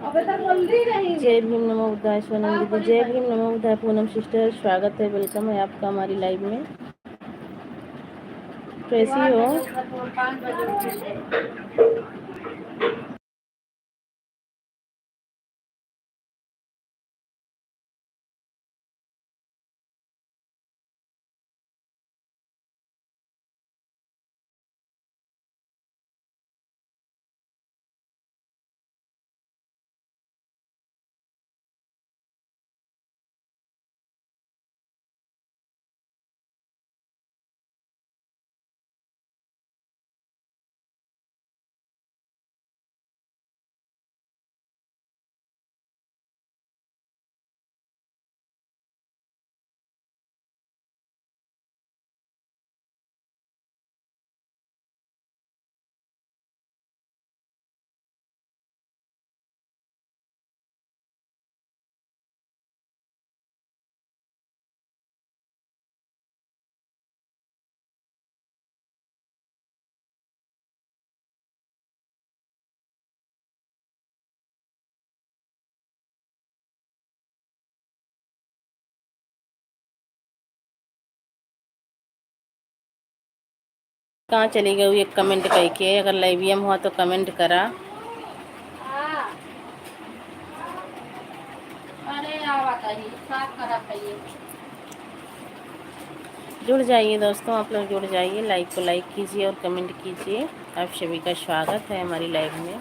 जय भीम नमो बुद्धाय सोनम दीदी। जय भीम नमो बुद्धाय पूनम सिस्टर, स्वागत है, वेलकम है आपका हमारी लाइव में। कैसी हो? कहाँ चली गई? एक कमेंट करके अगर लाइवियम हुआ तो कमेंट करा। जुड़ जाइए दोस्तों, आप लोग जुड़ जाइए, लाइक को लाइक कीजिए और कमेंट कीजिए। आप सभी का स्वागत है हमारी लाइव में।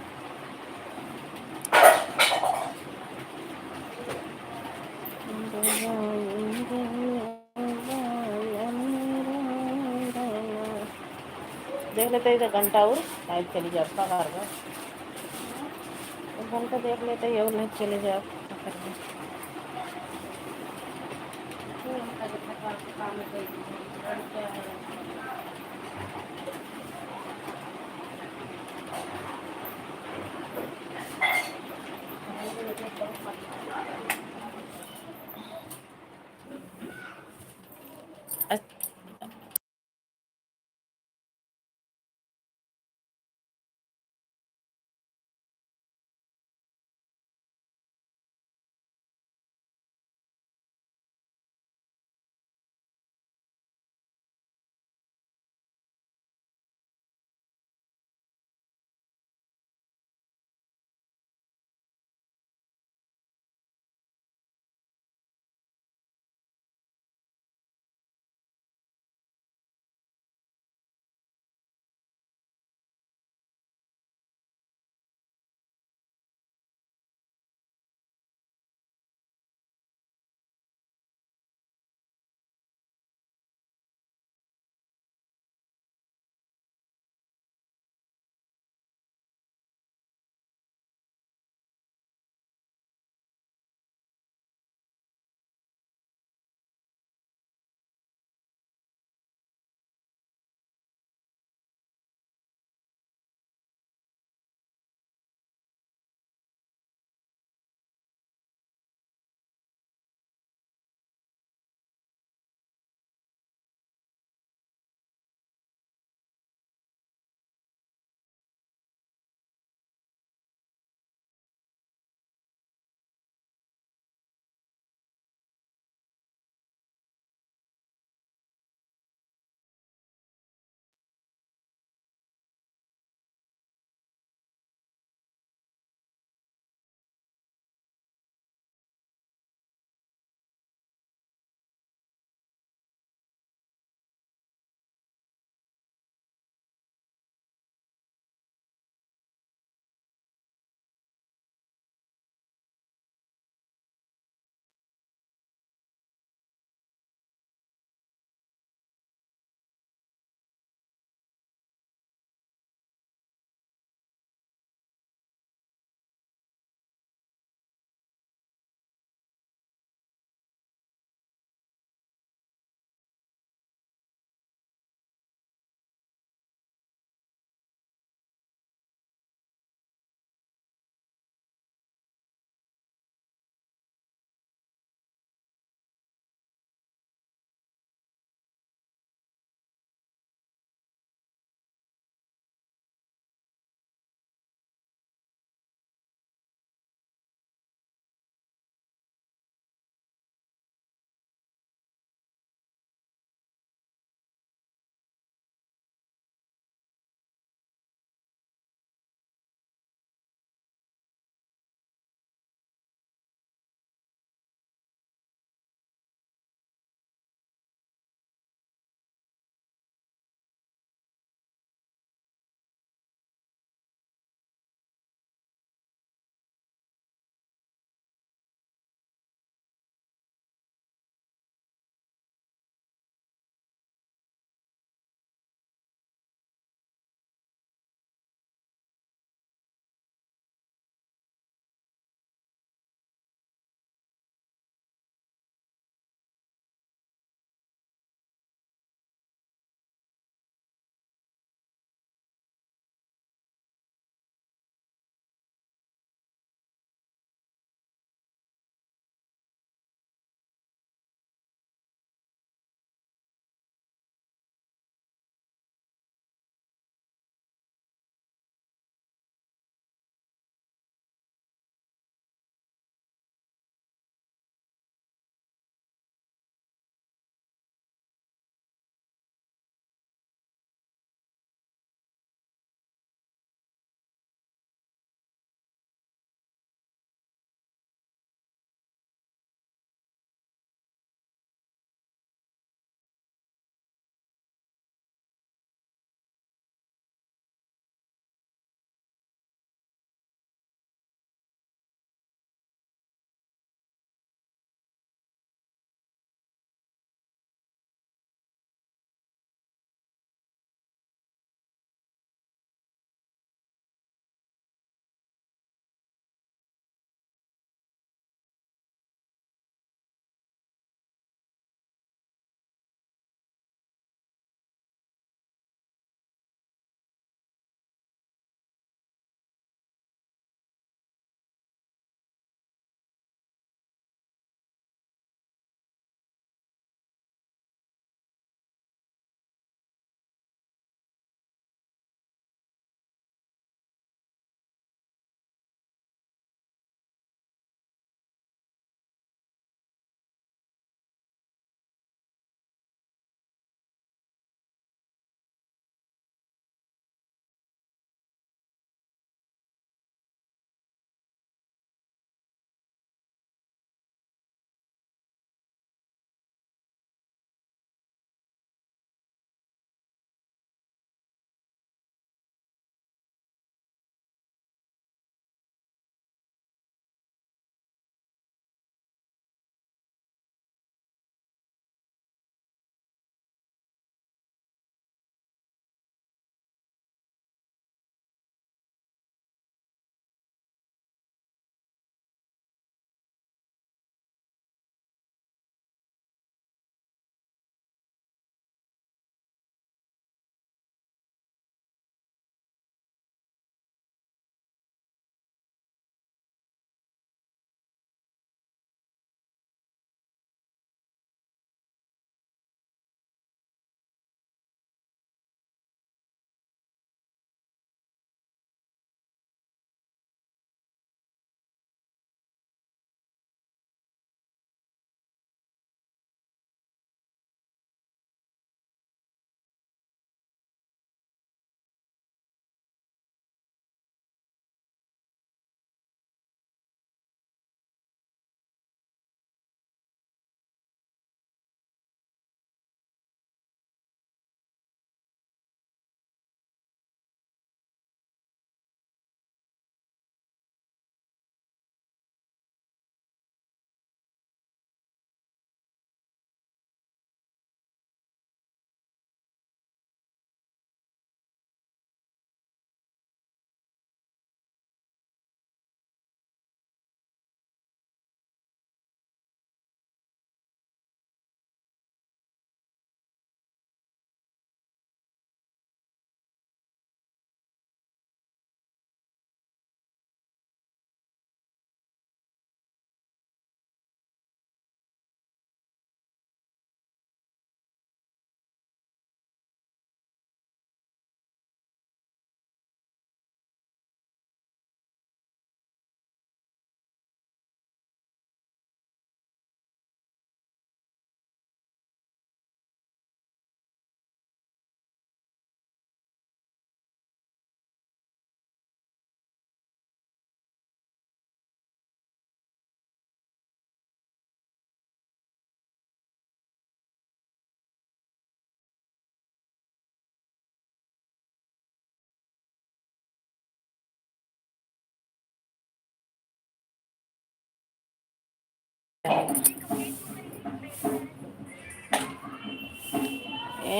देख लेते इधर घंटा और लाइव चली जाओ घर का घंटा देख लेते ही और नहीं चले जाओ।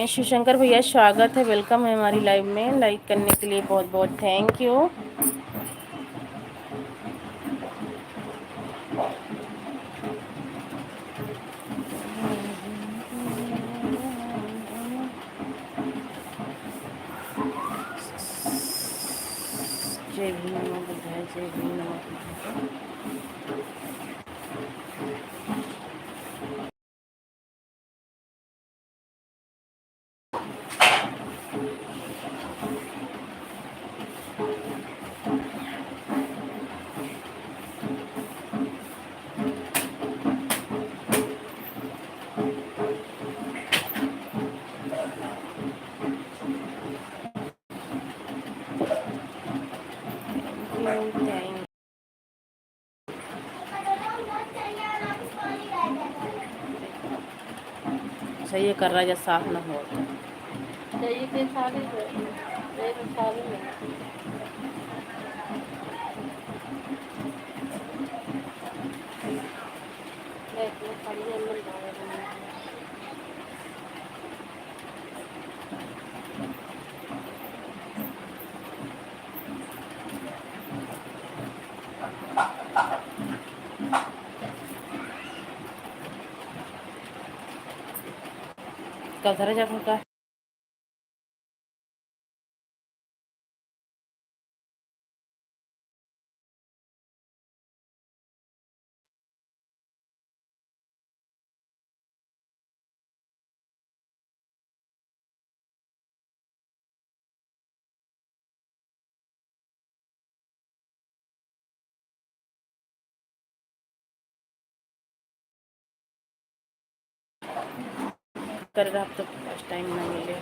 शिवशंकर भैया स्वागत है, वेलकम है हमारी लाइव में। लाइक करने के लिए बहुत बहुत थैंक यू। जय भीम नमो बुद्धाय, जय भीम नमो बुद्धाय। थैंक सही है, कर रहा है जब साफ ना हो कब धरा जब का। कर रहा अब तो फर्स्ट टाइम ना मिले।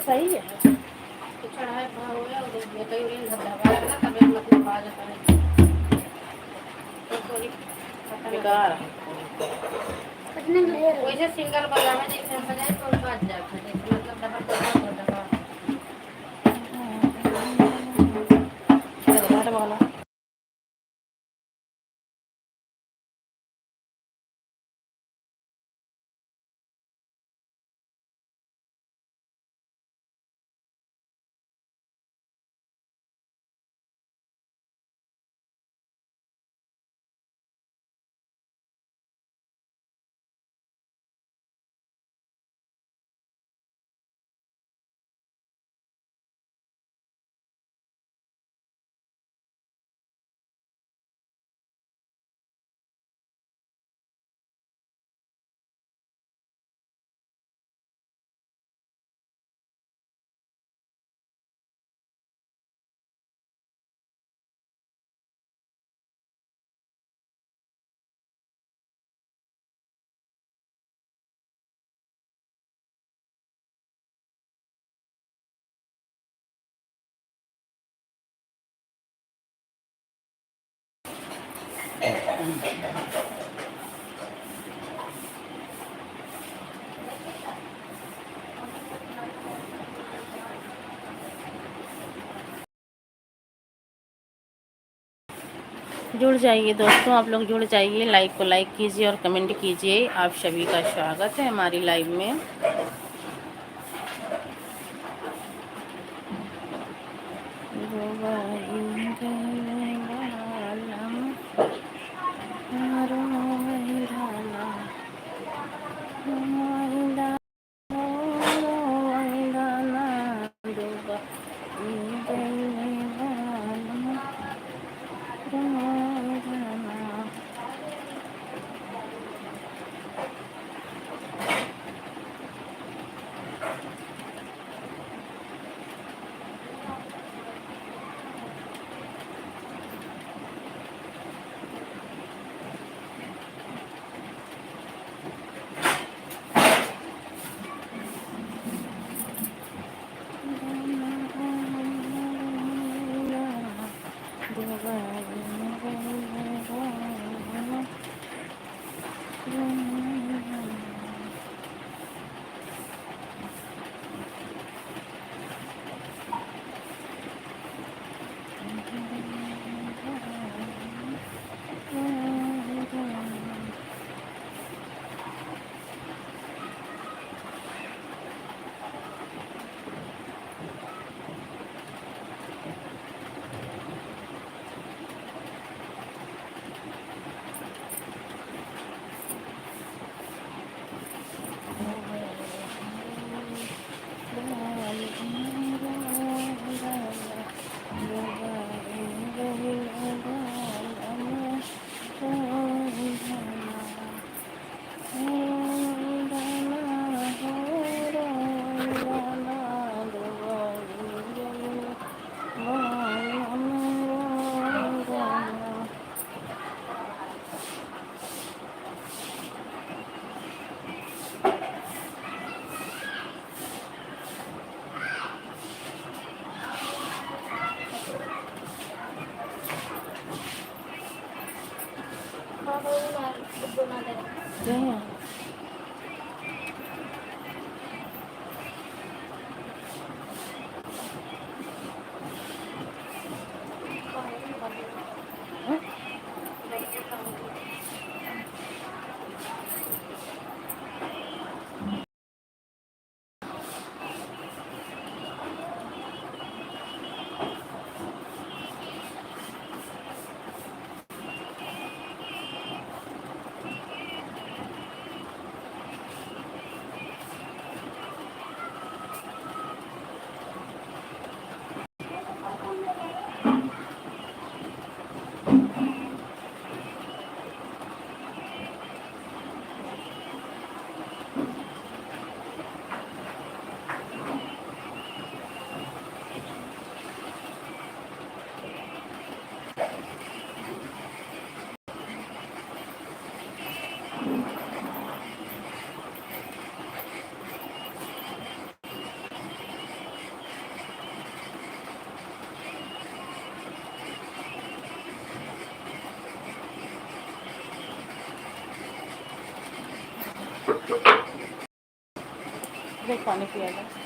सही है बेकार वैसे सिंगल बजावे जैसे बजाए तो बाज जाता है, मतलब डबल डबल वाला। जुड़ जाइए दोस्तों, आप लोग जुड़ जाइए, लाइक को लाइक कीजिए और कमेंट कीजिए। आप सभी का स्वागत है हमारी लाइव में। देख पानी पिया जा।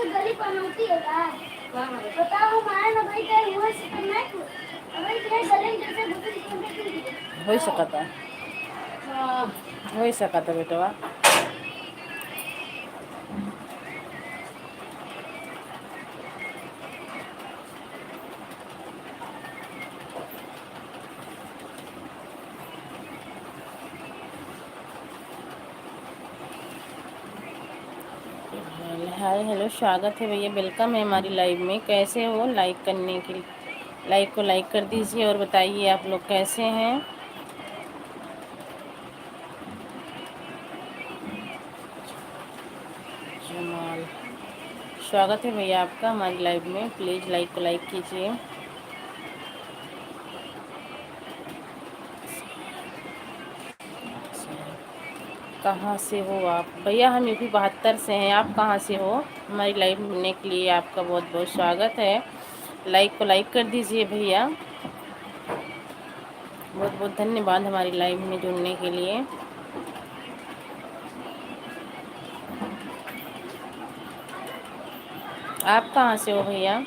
गली पनौती है यार, बताओ हमारे ना भाई काय हुआ से करना है अबे ये गले जैसे बुतरी हो सकता हो सकता बेटवा। हाय हेलो, स्वागत है भैया, वेलकम है हमारी लाइव में। कैसे हो? लाइक करने के लिए लाइक को लाइक कर दीजिए और बताइए आप लोग कैसे हैं। जमाल, स्वागत है भैया आपका हमारी लाइव में। प्लीज़ लाइक को लाइक कीजिए। कहाँ से हो आप? भैया हम यूपी 72 से हैं। आप कहाँ से हो? हमारी लाइव मिलने के लिए आपका बहुत बहुत स्वागत है। लाइक को लाइक कर दीजिए भैया। बहुत बहुत धन्यवाद हमारी लाइव में जुड़ने के लिए। आप कहाँ से हो भैया?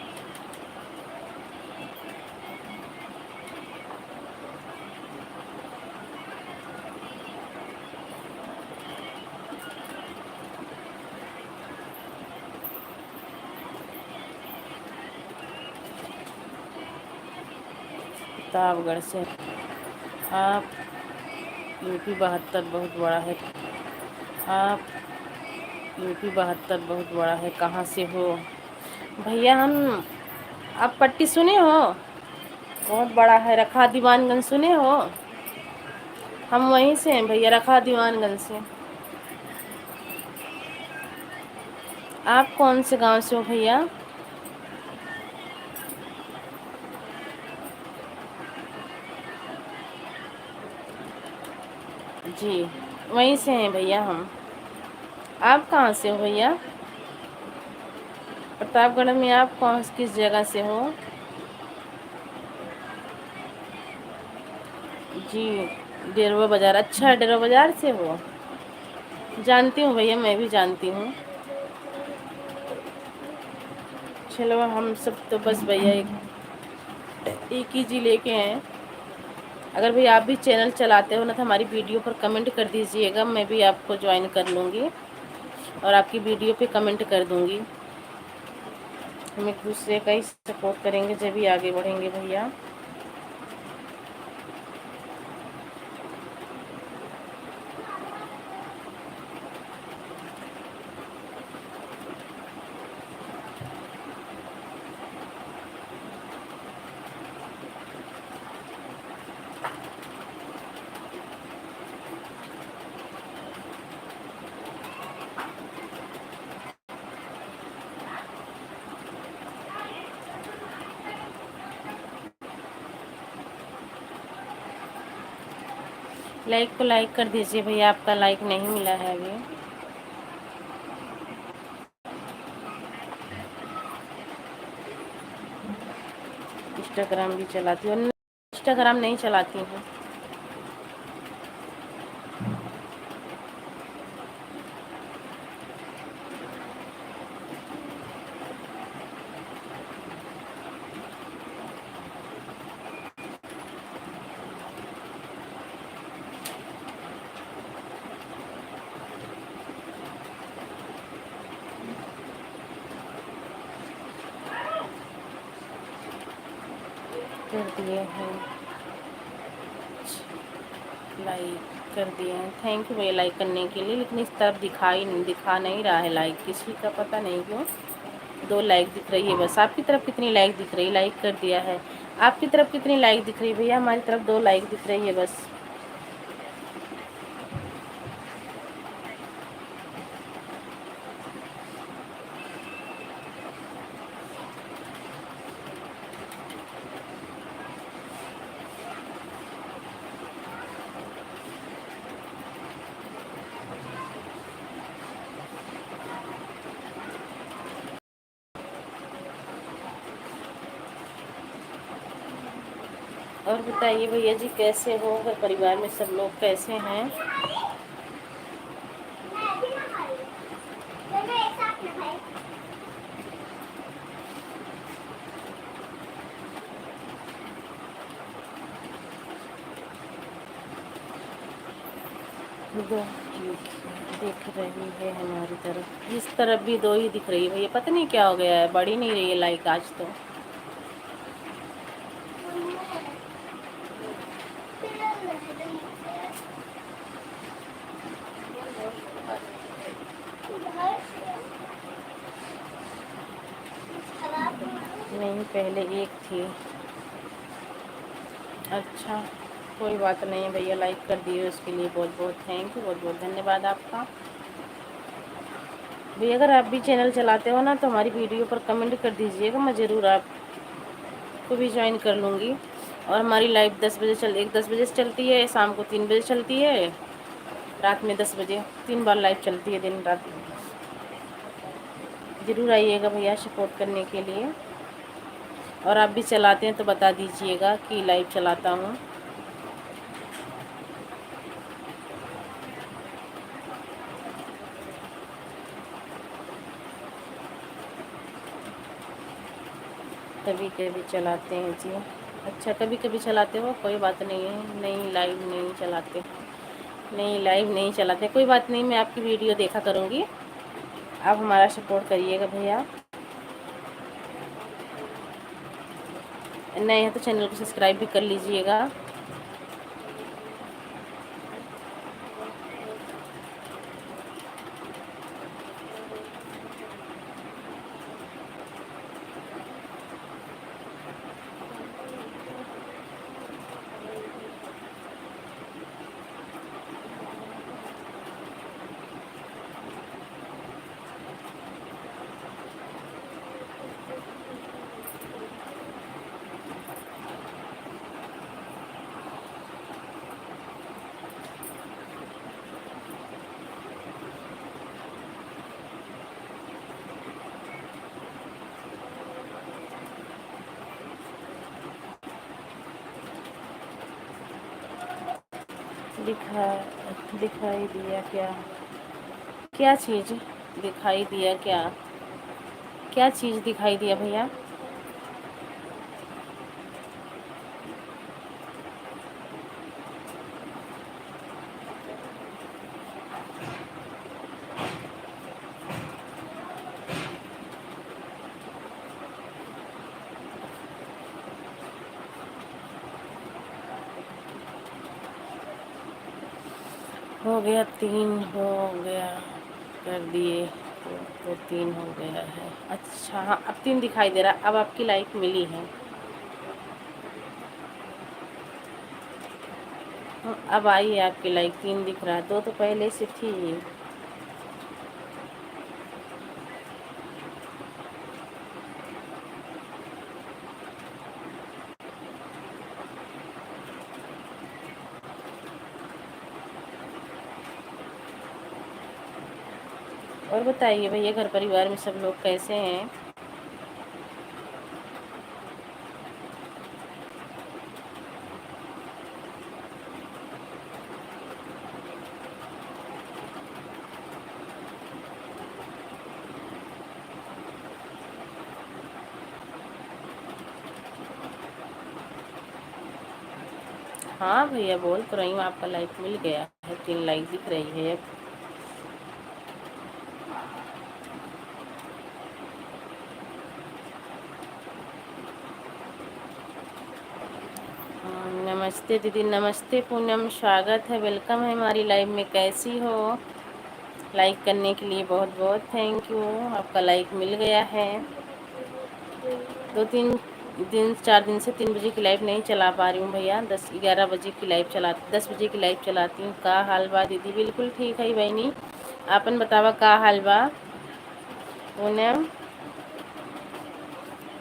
प्रतापगढ़ से। आप यूपी 72 बहुत बड़ा है। आप यूपी 72 बहुत बड़ा है। कहाँ से हो भैया? हम आप पट्टी सुने हो? बहुत बड़ा है। रखा दीवानगंज सुने हो? हम वहीं से हैं भैया, रखा दीवानगंज से। आप कौन से गांव से हो भैया? जी वहीं से हैं भैया हम। आप कहाँ से हो भैया? प्रतापगढ़ में आप कौन किस जगह से हो? जी डेरवा बाज़ार। अच्छा डेरवा बाज़ार से हो? जानती हूँ भैया, मैं भी जानती हूँ। चलो हम सब तो बस भैया एक ही ज़िले के हैं। अगर भैया आप भी चैनल चलाते हो ना तो हमारी वीडियो पर कमेंट कर दीजिएगा, मैं भी आपको ज्वाइन कर लूँगी और आपकी वीडियो पे कमेंट कर दूँगी। हम एक दूसरे का ही सपोर्ट करेंगे जब भी आगे बढ़ेंगे भैया। लाइक को लाइक कर दीजिए भैया, आपका लाइक नहीं मिला है अभी। इंस्टाग्राम भी चलाती हूँ? इंस्टाग्राम नहीं चलाती हूँ। कर दिए हैं, लाइक कर दिए हैं। थैंक यू भैया लाइक करने के लिए। लेकिन इस तरफ दिखा नहीं रहा है लाइक, किसी का पता नहीं क्यों। 2 लाइक दिख रही है बस। आपकी तरफ कितनी लाइक दिख रही है? लाइक कर दिया है। आपकी तरफ कितनी लाइक दिख रही है भैया? हमारी तरफ 2 लाइक दिख रही है बस। और बताइए भैया जी, कैसे हो? घर परिवार में सब लोग कैसे हैं? दो दिख रही है हमारी तरफ। इस तरफ भी 2 ही दिख रही है भैया, पता नहीं क्या हो गया है, बढ़ ही नहीं रही है लाइक आज तो। नहीं, पहले एक थी। अच्छा, कोई बात नहीं है भैया, लाइक कर दिए उसके लिए बहुत बहुत थैंक यू, बहुत बहुत धन्यवाद आपका। भैया अगर आप भी चैनल चलाते हो ना तो हमारी वीडियो पर कमेंट कर दीजिएगा, मैं ज़रूर आपको भी ज्वाइन कर लूँगी। और हमारी लाइव 10 बजे 10 बजे से चलती है, शाम को 3 बजे चलती है, रात में 10 बजे। 3 बार लाइव चलती है दिन रात। ज़रूर आइएगा भैया सपोर्ट करने के लिए। और आप भी चलाते हैं तो बता दीजिएगा कि लाइव चलाता हूँ। कभी कभी चलाते हैं जी। अच्छा, कभी कभी चलाते हो, कोई बात नहीं है। नहीं, लाइव नहीं चलाते। नहीं, लाइव नहीं चलाते, कोई बात नहीं, मैं आपकी वीडियो देखा करूँगी। आप हमारा सपोर्ट करिएगा भैया। नए हैं तो चैनल को सब्सक्राइब भी कर लीजिएगा। दिखा दिखाई दिया क्या? क्या चीज़ दिखाई दिया क्या? क्या चीज़ दिखाई दिया भैया? हो गया 3 हो गया, कर दिए तो 3 हो गया है। अच्छा हाँ, अब 3 दिखाई दे रहा, अब आपकी लाइक मिली है। अब आई है आपकी लाइक, 3 दिख रहा है, 2 तो पहले से थी। और बताइए भैया, घर परिवार में सब लोग कैसे हैं? हाँ भैया, बोल तो रही हूँ, आपका लाइक मिल गया है, 3 लाइक दिख रही है। नमस्ते दीदी, नमस्ते पूनम, स्वागत है, वेलकम है हमारी लाइव में। कैसी हो? लाइक करने के लिए बहुत बहुत थैंक यू। आपका लाइक मिल गया है। 4 दिन से 3 बजे की लाइव नहीं चला पा रही हूँ भैया। 10-11 बजे की लाइव चला 10 बजे की लाइव चलाती हूँ। का हाल बा दीदी? बिल्कुल ठीक है बहनी। आपन बतावा का हाल बा? पूनम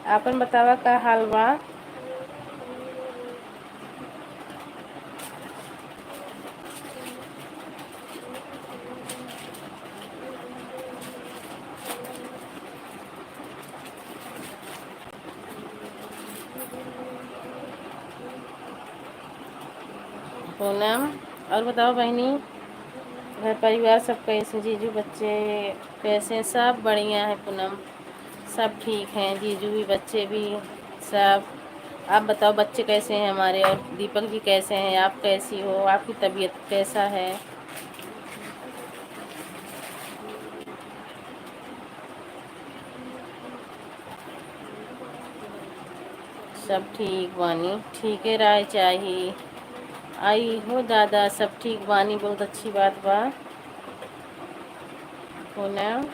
आपन बतावा का हाल बा? पूनम और बताओ बहनी, घर परिवार सब कैसे? जीजू बच्चे कैसे? सब बढ़िया है पूनम, सब ठीक हैं। जीजू भी बच्चे भी सब। आप बताओ बच्चे कैसे हैं हमारे? और दीपक जी कैसे हैं? आप कैसी हो? आपकी तबीयत कैसा है? सब ठीक बानी, ठीक है राय चाहिए। आई हो दादा, सब ठीक बानी, बहुत अच्छी बात बा। पूनम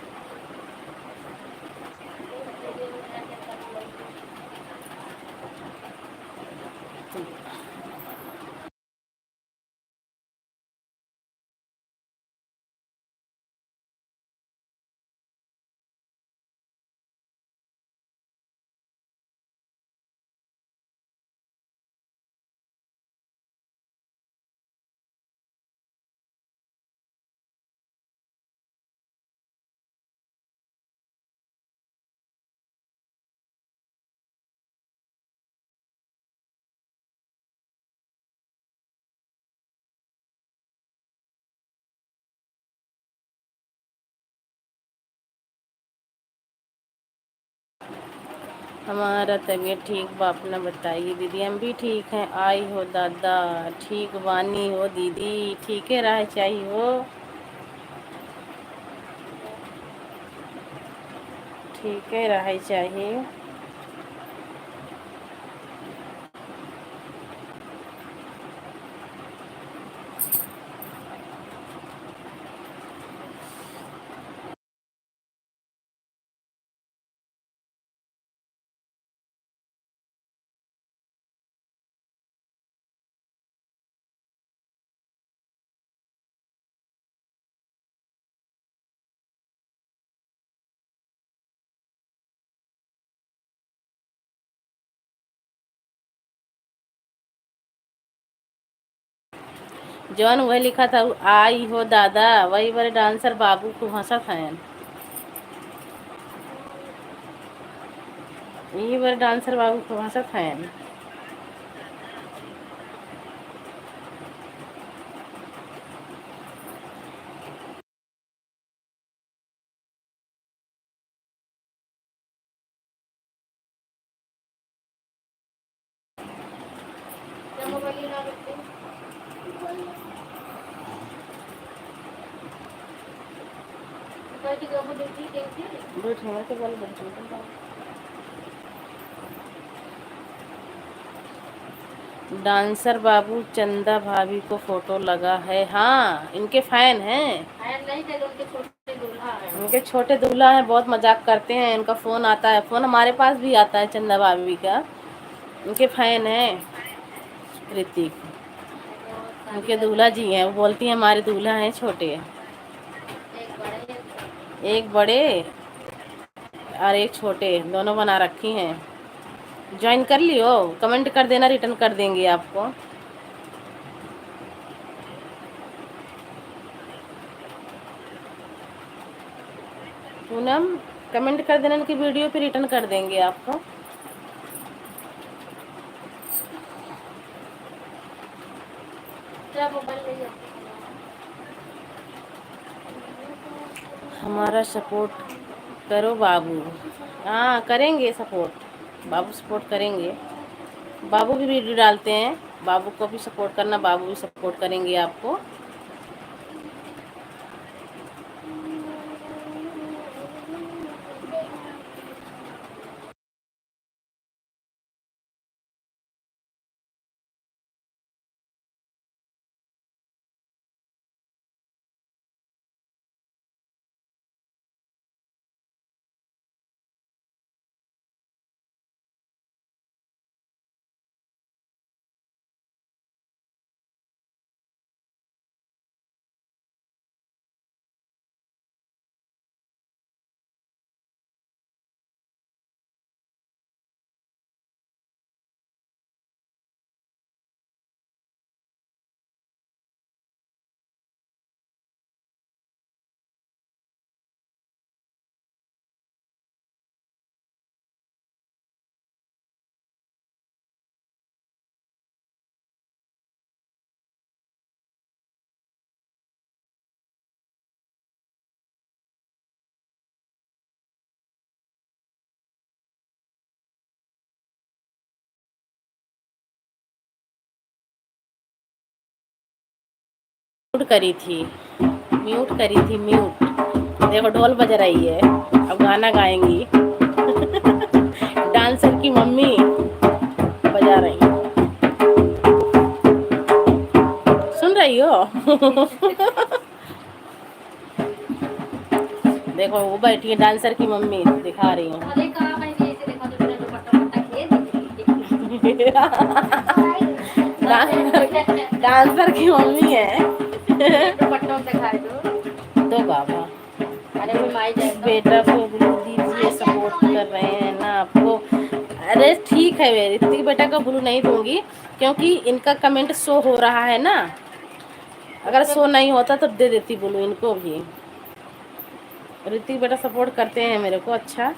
हमारा तबीयत ठीक बा, अपना बताइए दीदी? हम भी ठीक हैं। आई हो दादा, ठीक बानी हो दीदी? ठीक है रह चाहिए हो, ठीक है रह चाहिए। जौन वह लिखा था आई हो दादा, वही वाले डांसर बाबू को हंसत हैं। यही वाले डांसर बाबू को हंसत हैं। डांसर बाबू चंदा भाभी को फोटो लगा है। हाँ, इनके फैन हैं। फैन नहीं थे, उनके छोटे दूल्हा हैं। उनके छोटे दूल्हा हैं, बहुत मजाक करते हैं। इनका फोन आता है, फोन हमारे पास भी आता है चंदा भाभी का। उनके फैन हैं ऋतिक। उनके दूल्हा जी हैं, वो बोलती हैं हमारे दूल्हा हैं छोटे। एक बड़े और एक छोटे, दोनों बना रखी हैं। ज्वाइन कर लियो, कमेंट कर देना, रिटर्न कर देंगे आपको। पूनम कमेंट कर देना, इनकी वीडियो पे रिटर्न कर देंगे आपको। हमारा सपोर्ट करो बाबू। हाँ करेंगे सपोर्ट, बाबू सपोर्ट करेंगे। बाबू भी वीडियो डालते हैं, बाबू को भी सपोर्ट करना, बाबू भी सपोर्ट करेंगे आपको। करी थी, म्यूट करी थी, म्यूट। देखो ढोल बज रही है, अब गाना गाएंगी। डांसर की मम्मी बजा रही, सुन रही हो? देखो वो बैठी है, डांसर की मम्मी दिखा रही हूँ। डांसर की मम्मी है। तो बाबा बेटा को ब्लू दीजिए, सपोर्ट कर रहे हैं ना आपको। अरे ठीक है, ऋतिक बेटा को ब्लू नहीं दूंगी क्योंकि इनका कमेंट शो हो रहा है ना। अगर शो नहीं होता तो दे देती ब्लू इनको भी। ऋतिक बेटा सपोर्ट करते हैं मेरे को। अच्छा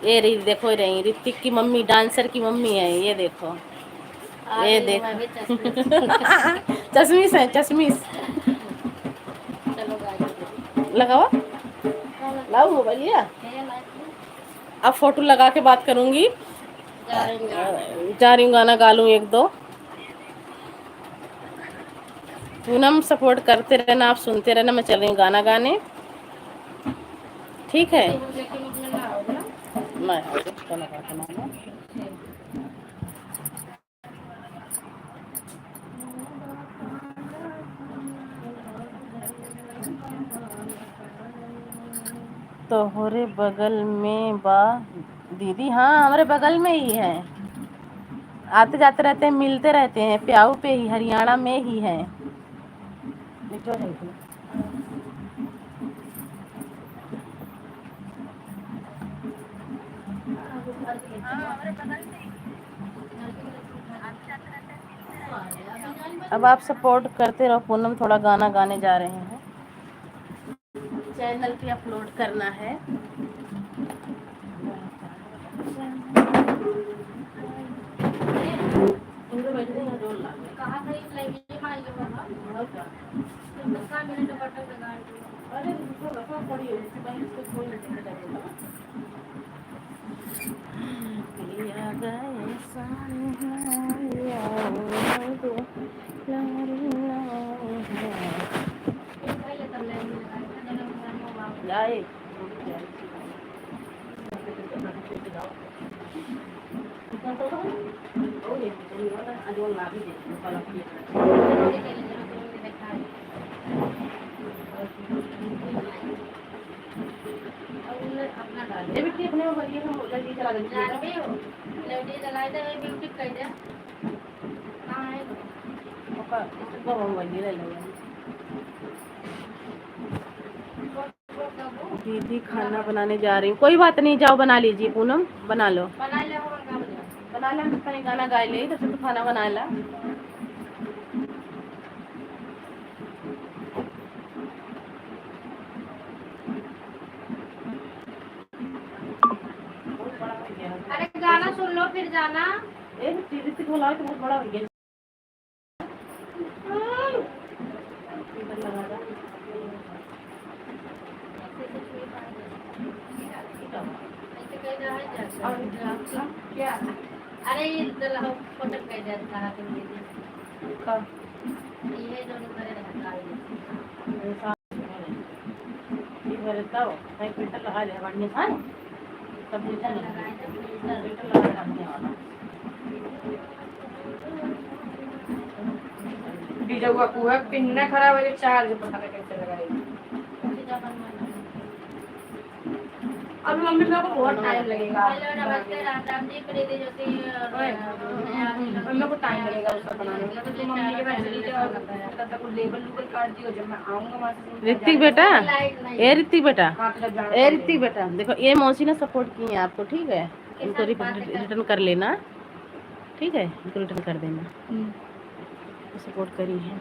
ये रही, देखो रही ऋतिक की मम्मी, डांसर की मम्मी है ये देखो, ये देखो। चश्मिश है, चश्मिश लगाओ, लाओ मोबाइल लिया। अब फोटो लगा के बात करूंगी। जा रही हूँ, गाना गा लूँ एक दो। पूनम सपोर्ट करते रहना, आप सुनते रहना, मैं चल रही हूँ गाना गाने, ठीक है? मैं तोहरे बगल में बा दीदी, हाँ हमारे बगल में ही है, आते जाते रहते हैं, मिलते रहते हैं, प्याऊ पे ही, हरियाणा में ही है। अब आप सपोर्ट करते रहो। पूनम थोड़ा गाना गाने जा रहे हैं, चैनल पे अपलोड करना है। दीदी खाना बनाने जा रही हूँ। कोई बात नहीं, जाओ बना लीजिए पूनम, बना लो, बना ला, कहीं गाना गा ले तो खाना बना ला। अरे गाना सुन लो फिर जाना। ऋतिक बोला तो बहुत बड़ा हो गया। अरे फोटो कह देता है तुम ये जो करे रहता है रहता हो कहीं फिल्टर लगा ले बढ़ने था सब फिल्टर लगाए फिल्टर लगा करने वाला डीजे का कुआ पिन्ना खराब है, चार्ज पता नहीं कैसे लगाएगी। अब मम्मी को बहुत टाइम लगेगा। हेलो नमस्ते, राम राम जी, प्रीति ज्योति, मम्मी को टाइम लगेगा उसका बनाने में। तो मम्मी के पास तब तक लेबल लूबल काट दियो, जब मैं आऊंगा वहां से। ऋतिक बेटा, ए ऋतिक बेटा, ए ऋतिक बेटा, देखो ये मौसी ने सपोर्ट की है आपको, ठीक है? इनको रिटर्न कर लेना, ठीक है? इनको रिटर्न कर देना, सपोर्ट करी है।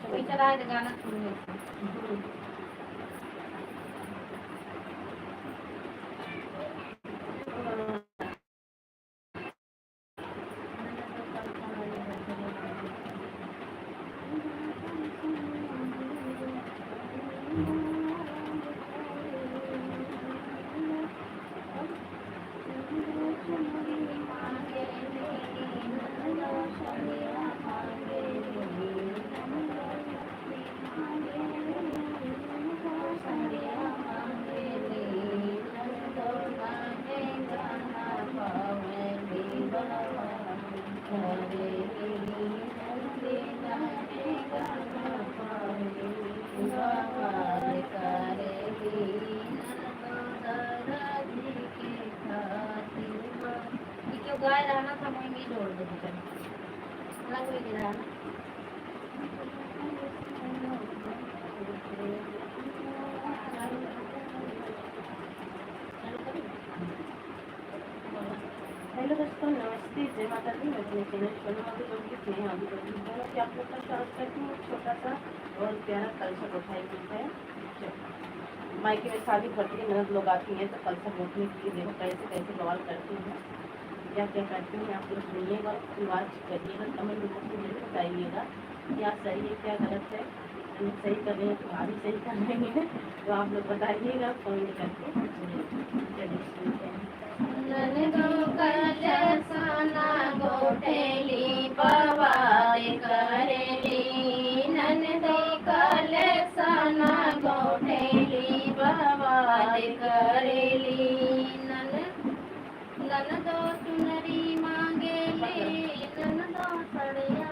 चले चला है गाना गाय रहना था वहीं भी जोड़ दे अलग हुई गिरा हेलो दोस्तों, नमस्ते, जय माता दी। मैं अपने चैनल सोनू मधु लोगी स्नेह अभी दोनों की आप लोग का स्वागत करती हूँ। छोटा सा और प्यारा कल्चर उठाई हुई है। मायके में शादी पड़ती है, ननद लोग आती हैं तो कल्चर उठने के लिए देखो कैसे कैसे बवाल करती हैं, क्या क्या करती हैं। आप लोग सुनिएगा, रिवाज करिएगा, कमेंट बॉक्स में बताइएगा क्या सही है क्या गलत है। हम सही कर रहे हैं तो भाभी सही कर रहे हैं, तो आप लोग बताइएगा कमेंट करके। चलिए सुनते हैं। गोठेली बवाल करेली, ननदो कलसना गोठेली बवाल करेली, ननदो चुनरी मांगेली, ननदो सड़िया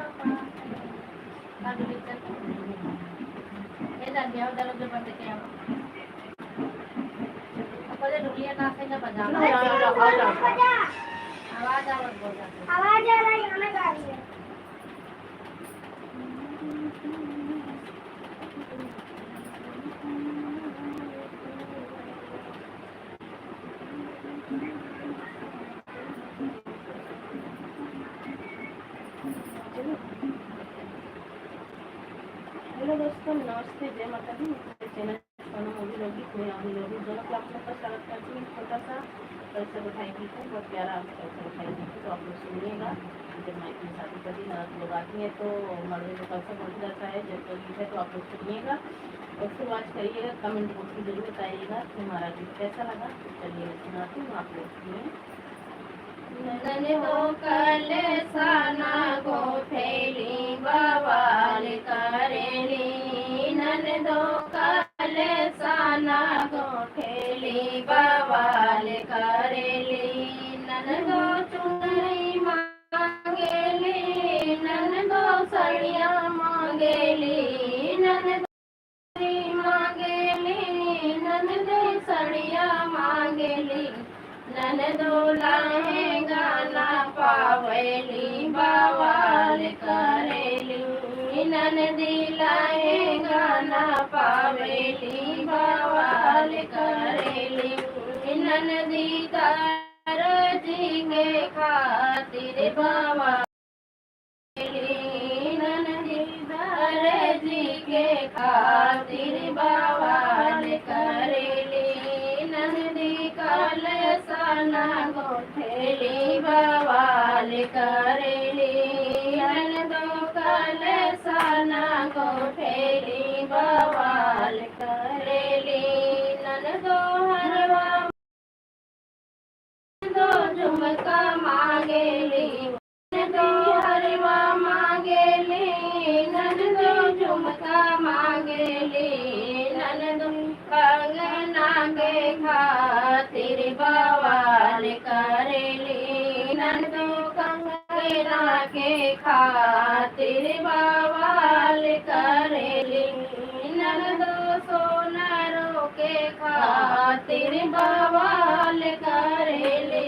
ढुलिया ना से बजा आवाज आ रही है, गाना गा रही है। हेलो दोस्तों, नमस्ते, जय माता दी। मेरे चैनल सोनू मधु लोगी स्नेह अभी लोगी दोनों के आप लोग का स्वागत करती हूँ। छोटा सा कल्चर उठाई गई है, बहुत प्यारा कल्चर उठाई गई है, तो आप लोग सुनिएगा। जब माइक में शादी करती ननद लोग आती हैं तो मर्द जो कल्चर उठ जाता है, जब तो गीत है तो आप लोग सुनिएगा और फिर वॉच करिएगा, कमेंट बॉक्स में जरूर बताइएगा कि हमारा गीत कैसा लगा। चलिए सुनाती हूँ, आप लोग सुनिए। ननदो कलसना गोठेली बवाल करेली, ननदो कलसना गोठेली बवाल करेली, ननदो चुनरी मांगेली, ननदो सड़िया मांगेली, ननदो मांगेली, ननदो सड़िया मांगेली, ननदो लहंगा ना पावेली बवाल करेली, ननदी लहंगा ना पावेली बवाल करेली, ननदी दर्जी के खातिर बवाल, ननदी दर्जी के खातिर बवाल करेली, ननदी कलसना गोठेली बवाल करेली, ननदो कलसना गोठेली बवाल करेली, ननदो हरवा दो झुमका मांगेली, ननदो हरवा मांगेली, ननदो झुमका मांगेली, ननदो कंगना के खातिर बवाल करेली, ननदो कंगना के खातिर बवाल करेली, ननदो सोनरों के खातिर बवाल करेली,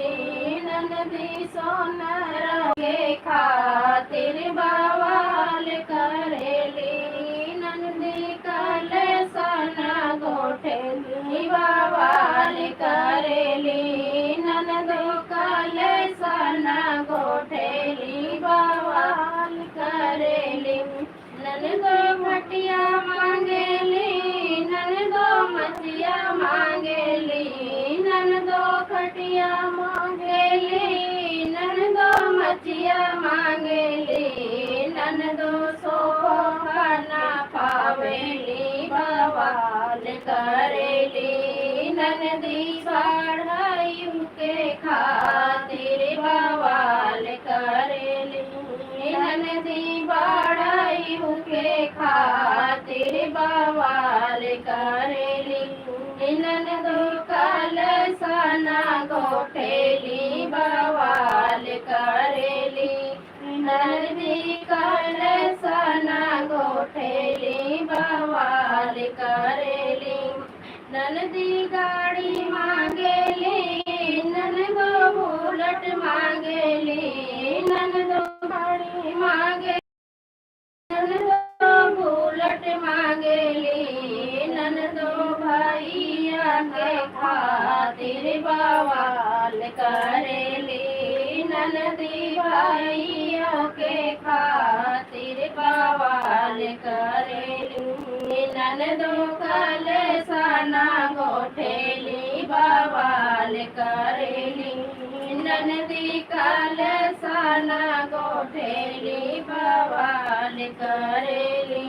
ननदी सोनरों के खातिर बवाल करेली, ननदी कलसना गोठेली बवाल करेली, ननदो कलसना गोठेली बवाल करेली, ननदो मटिया मांगेली, ननदो मचिया मांगेली, ननदो खटिया मांगेली, ननदो मचिया मांगेली, ननदो सोफा ना पावेली बवाल करेली, ननदी बढ़ायु के खातिर बवाल करेली, ननदी बढ़ायु के खातिर बवाल करेली, ननदो कलसना गोठेली बवाल करेली, ननदी कलसना गोठेली बवाल करेली, ननदी गाड़ी मांगेली, ननदो भूल बुलट मांगेली ननदो गाड़ी मांगे ननदो बुलट मांगेली ननदो भैया के खातिर बवाल करेली ननदी भैया के खातिर बवाल करेली ननदो कलेसाना गोठेली बवाल करेली ननदी कलेसाना गोठेली बवाल करेली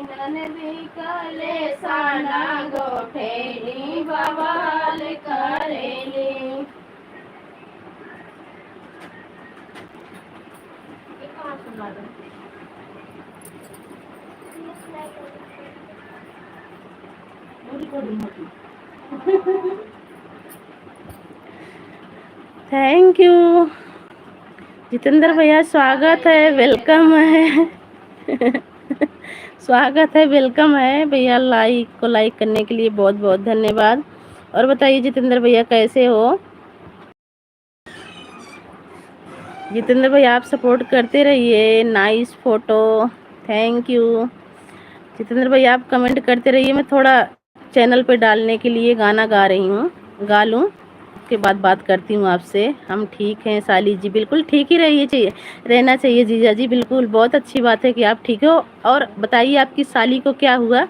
ननदी कलेसाना गोठेली बवाल करेली। ये कहाँ सुना दो थैंक यू जितेंद्र भैया, स्वागत है, वेलकम है। स्वागत है, वेलकम है भैया। लाइक करने के लिए बहुत बहुत धन्यवाद। और बताइए जितेंद्र भैया कैसे हो? जितेंद्र भैया आप सपोर्ट करते रहिए। Nice photo, thank you. Jitendra भैया आप कमेंट करते रहिए। मैं थोड़ा चैनल पे डालने के लिए गाना गा रही हूँ, गा लूँ के बाद बात करती हूँ आपसे। हम ठीक हैं साली जी, बिल्कुल ठीक ही रहिए, चाहिए रहना चाहिए जीजा जी, बिल्कुल। बहुत अच्छी बात है कि आप ठीक हो। और बताइए आपकी साली को क्या हुआ?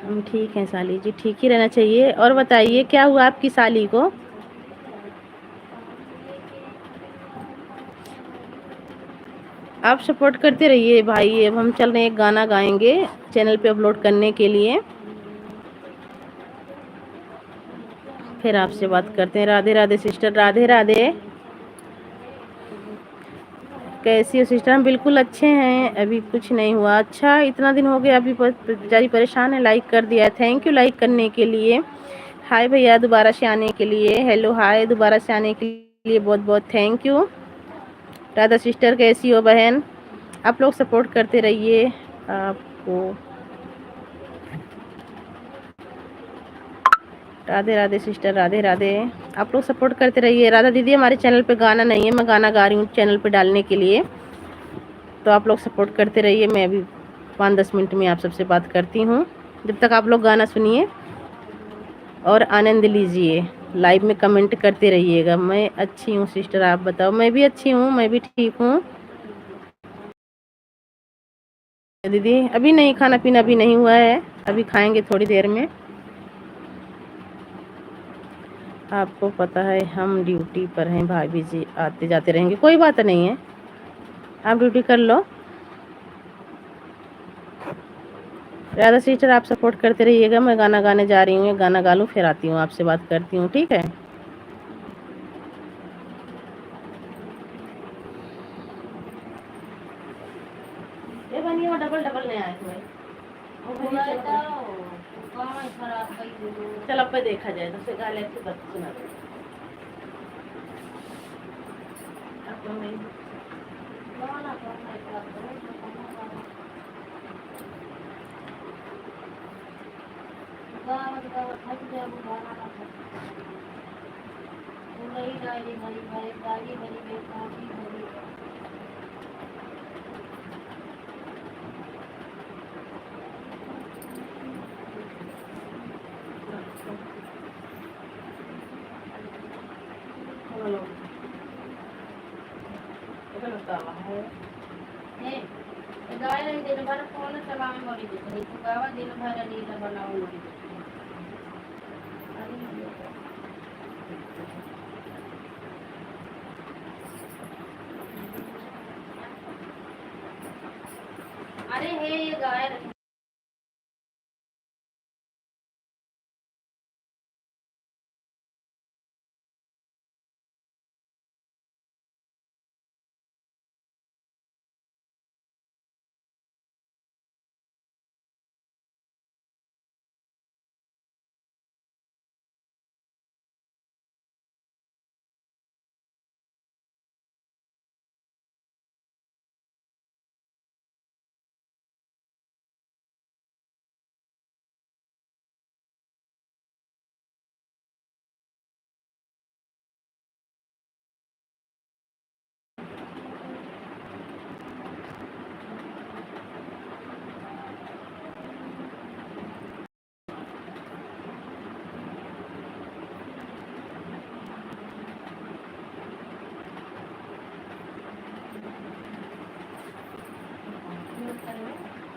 हम ठीक हैं साली जी, ठीक ही रहना चाहिए। और बताइए क्या हुआ आपकी साली को? आप सपोर्ट करते रहिए भाई। अब हम चल रहे हैं, एक गाना गाएंगे चैनल पे अपलोड करने के लिए, फिर आपसे बात करते हैं। राधे राधे सिस्टर, राधे राधे। कैसी हो सिस्टर? हम बिल्कुल अच्छे हैं, अभी कुछ नहीं हुआ। अच्छा, इतना दिन हो गया, अभी बेचारी परेशान है। लाइक कर दिया, थैंक यू लाइक करने के लिए। हाय भैया दोबारा से आने के लिए, हेलो हाय दोबारा से आने के लिए बहुत बहुत थैंक यू। राधा सिस्टर कैसी हो बहन? आप लोग सपोर्ट करते रहिए। आपको राधे राधे सिस्टर, राधे राधे। आप लोग सपोर्ट करते रहिए। राधा दीदी हमारे चैनल पे गाना नहीं है, मैं गाना गा रही हूँ चैनल पे डालने के लिए, तो आप लोग सपोर्ट करते रहिए। मैं अभी 5-10 मिनट में आप सबसे बात करती हूँ। जब तक आप लोग गाना सुनिए और आनंद लीजिए। लाइव में कमेंट करते रहिएगा। मैं अच्छी हूँ सिस्टर, आप बताओ? मैं भी अच्छी हूँ, मैं भी ठीक हूँ दीदी। अभी नहीं, खाना पीना अभी नहीं हुआ है, अभी खाएंगे थोड़ी देर में। आपको पता है हम ड्यूटी पर हैं, भाभी जी आते जाते रहेंगे। कोई बात नहीं है, आप ड्यूटी कर लो। राधा सिस्टर आप सपोर्ट करते रहिएगा। मैं गाना गाने जा रही हूँ, गाना गा लूँ फिर आती हूँ, आपसे बात करती हूँ, ठीक है? ये बनिए वो डबल डबल नहीं आए तुम्हें। चल अब पे देखा जाए तो फिर गाले की बात सुना दो। अब तो नहीं हेलो, ये लगता है गाय दिन भर फोन चलावे मरी दिखली तू गावा दिन भर रील बनाओ मरी दिखली। अरे हे ये गाय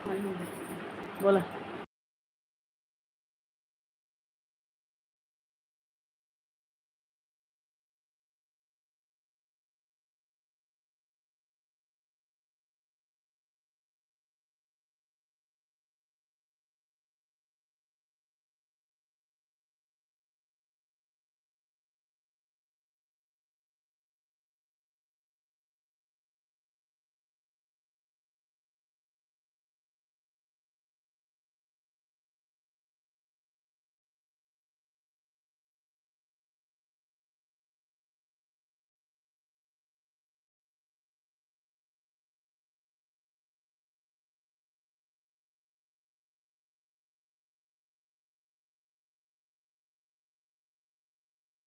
बोला।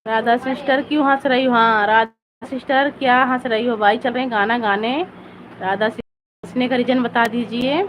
राधा सिस्टर क्यों हंस रही हो? हाँ राधा सिस्टर क्या हंस रही हो भाई? चल रहे हैं गाना गाने। राधा सिस्टर हंसने का रीजन बता दीजिए।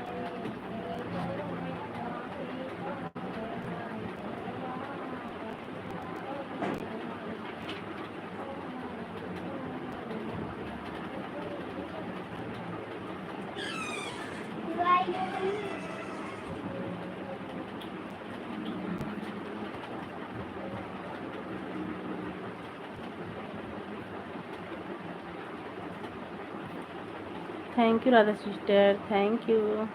Thank you Radha sister, thank you.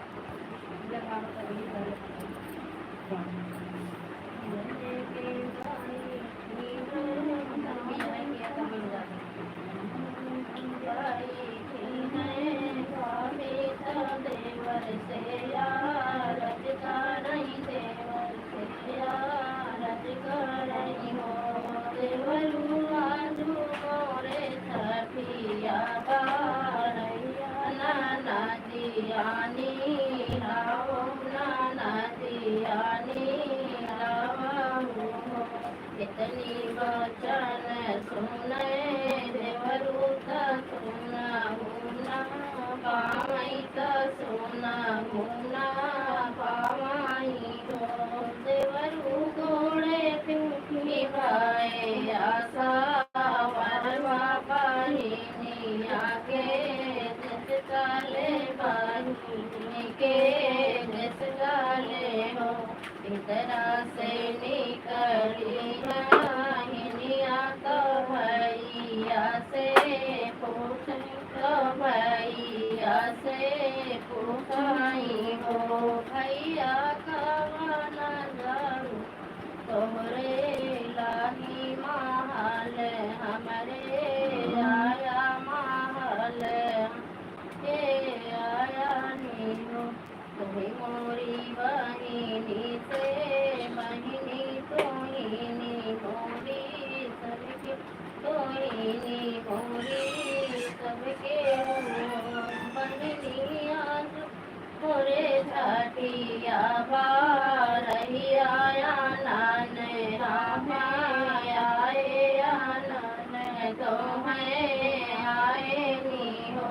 कितनी वचन सुने देवरू सुना हुना पावई सुना हुना पावई हो देवरू गोड़े पिंकी भाई आशा वरवा पाहिनी आके जिस काले पाहिनी के जिस काले हो इतना से निकली हिनिया तो भैया से पूछ तो भैया से पूछाई हो भैया कवन जाऊ तोहरे लाही महल हमरे आया महल हे आया नीनो तुम्हें मोरी बहिनी से बहिनी तोहिनी मोरी सबके तोहिनी मोरी सबके बहिनी आज मोरे छाटिया बारही आया नान रामाया नान तो है आए नी हो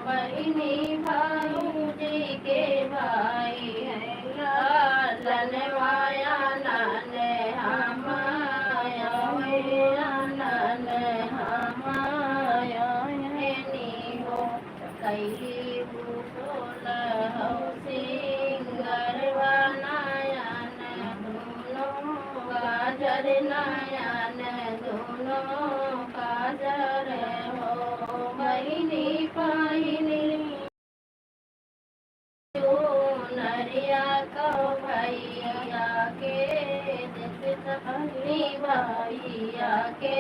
बहिनी भाऊ जी के भाई है लालन माया नान हमाया नान हमाया नी हो कई भूषोल सिंगर नयन दोनों काजर नयन दोनों काजर हो बहिनी पाहिनी नरिया को भैया के जैसे चली भैया के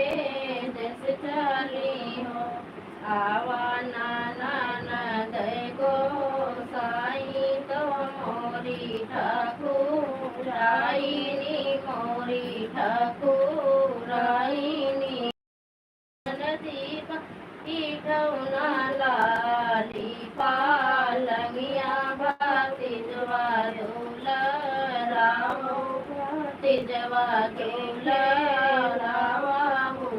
जैसे चली हो आवा नाना देखो साई तो मोरी ठाकुराइनी मोरी ठाकुराइनी दीप इठौना लाली पालंगिया भातिजवा दूला रामो भातिजवा दूला रावा हो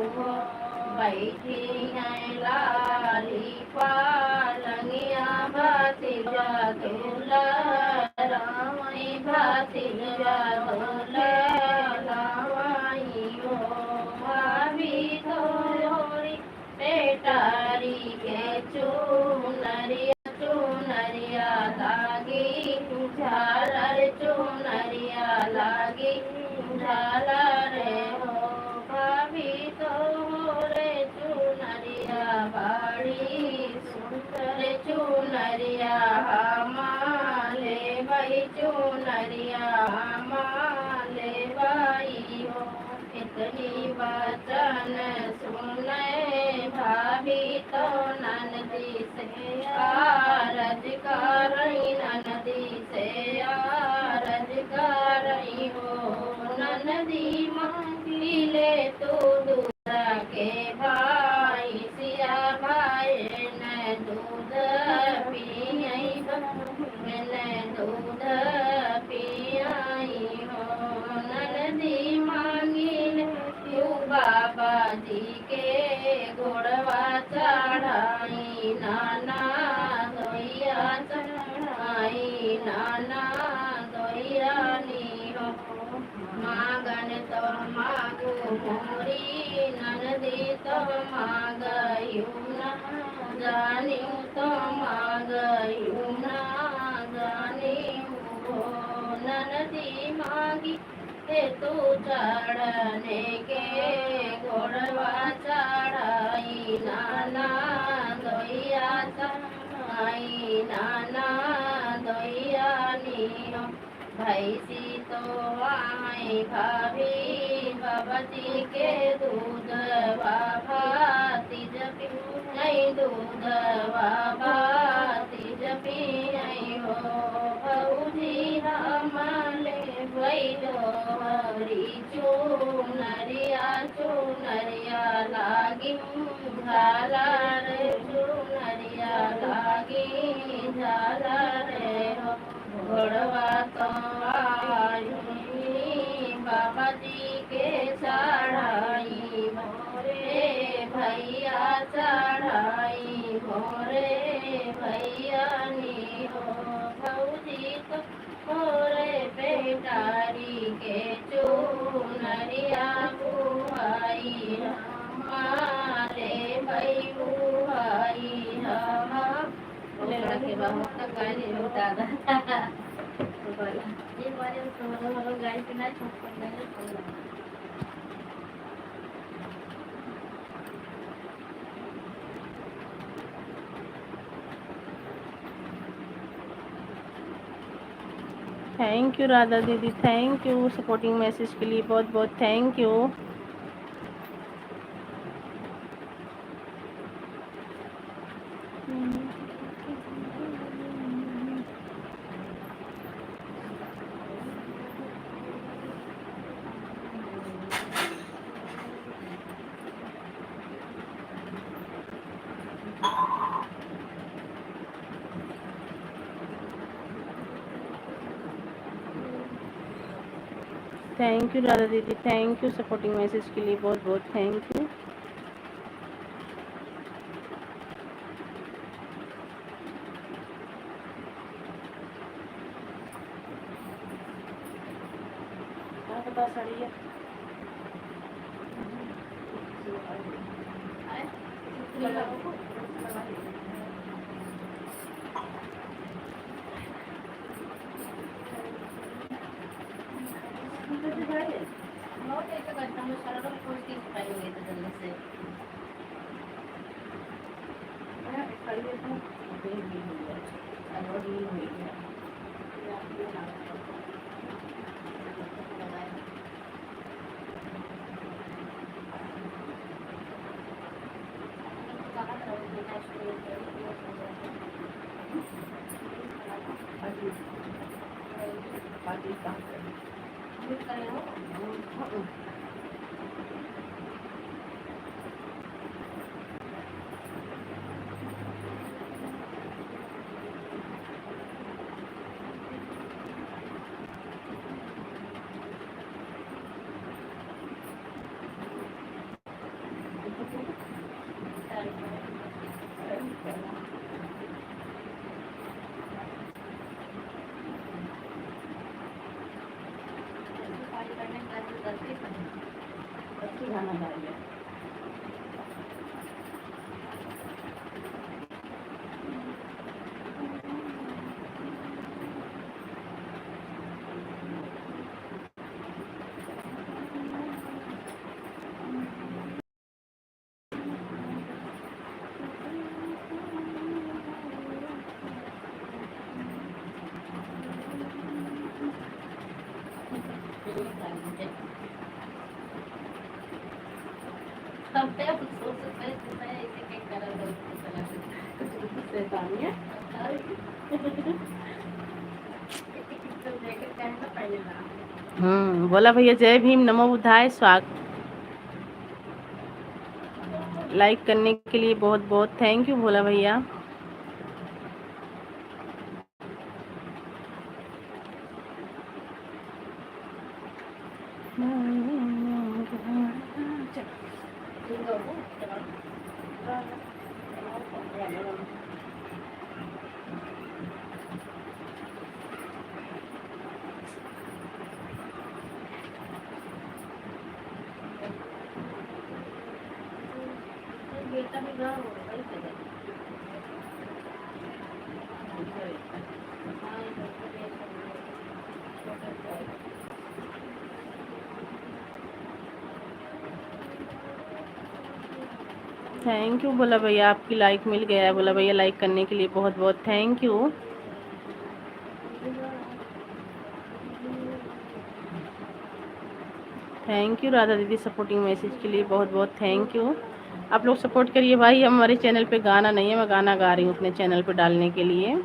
बैठी है लाली पालंगिया भातिजवा दूला रामई भातिजवा दूला रावाई हो भाभी थोड़ी पेटारी के चूनरिया चूनरिया धागी झाला रे हो भाभी तो रे चुनरिया बाड़ी सुंदर चुनरिया हमारे भाई चुनरिया हमारे भाई हो इतनी वचन सुने भाभी तो ननदी से आरज करई ननदी से आरज करई हो ननदी मांगी ले तू दूसरा के भाई सिया भाई न दूध पियई न दूध पियई हो ननदी मांगी ले तू बाबा जी के घोड़वा चढ़ाई नाना दोइया चढ़ाई नाना दोइया नी हो मागन तो मागू मोरी ननदी तो मागयू ना जानियू तो मागयू ना जानियू हो ननदी मागी हे तू चढ़ने के घोड़वा चढ़ाई नाना दोइया चढ़ाई नाना दोइया नियो भैंसी तो आई भाभी बाबा जी के दूध भाती जपी नहीं दूध भाती जपी नहीं हो भौजी हमारे भैलो हरी चुनरिया चुनरिया लागी झाला रे चुनरिया लागी झाला रे हो घोड़वा तो आई बाबा जी के चढ़ाई मोरे भैया चढ़ाई मोरे भैया नी हो भौजी तो मोरे बेटारी के चुनरिया बुआई हमारे भाई बुआई हम के बहुत तक गाड़ी दादा ये बारे में गाड़ी पे ना छोड़ कर थैंक यू राधा दीदी, थैंक यू सपोर्टिंग मैसेज के लिए, बहुत बहुत thank you. Thank you Radha दीदी, थैंक यू सपोर्टिंग मैसेज के लिए, बहुत बहुत थैंक यू। गाना गा लिया। शैतानी है। एकदम देखे कैसा पहले ना। बोला भैया जय भीम, नमो बुद्धाय, स्वागत। लाइक करने के लिए बहुत बहुत थैंक यू भोला भैया। बेटा भी गाँव हो थैंक यू बोला भैया, आपकी लाइक मिल गया है। बोला भैया लाइक करने के लिए बहुत बहुत thank you. Thank you Radha दीदी, सपोर्टिंग मैसेज के लिए बहुत बहुत थैंक यू। आप लोग सपोर्ट करिए भाई। हमारे चैनल पे गाना नहीं है, मैं गाना गा रही हूँ अपने चैनल पे डालने के लिए।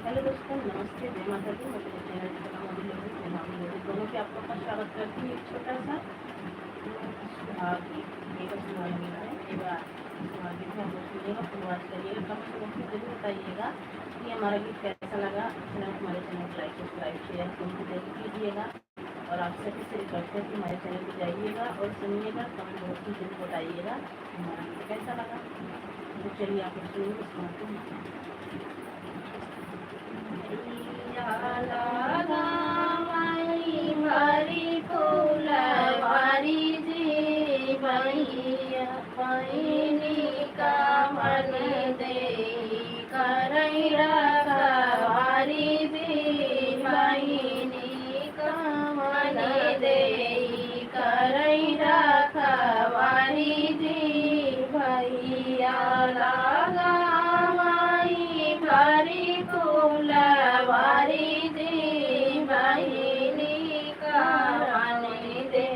हेलो दोस्तों, नमस्ते, जय माता दी। मैं अपने चैनल पे दोनों के आप लोग का स्वागत करती हूँ। एक छोटा सा सुहाग गीत, एक सुहाग गीत है। इसको आगे भी आप लोग सुनिएगा, फुल वॉच करिएगा, कमेंट बॉक्स में जरूर बताइएगा कि हमारा गीत कैसा लगा। चैनल हमारे चैनल को लाइक सब्सक्राइब शेयर कमेंट जरूर कीजिएगा और आप सभी से रिक्वेस्ट है कि हमारे चैनल पर जाइएगा और सुनिएगा, कमेंट बॉक्स में जरूर बताइएगा हमारा गीत कैसा लगा। तो चलिए आप लोग सुनिए सुनाते हैं। भरी फूलवारी जी भैया बहिनी का मन दे करई रखवारी जी बहिनी का मन दे करई रखवारी जी भैया लगा माई भरी फूलवारी जी बहिनी का मन दे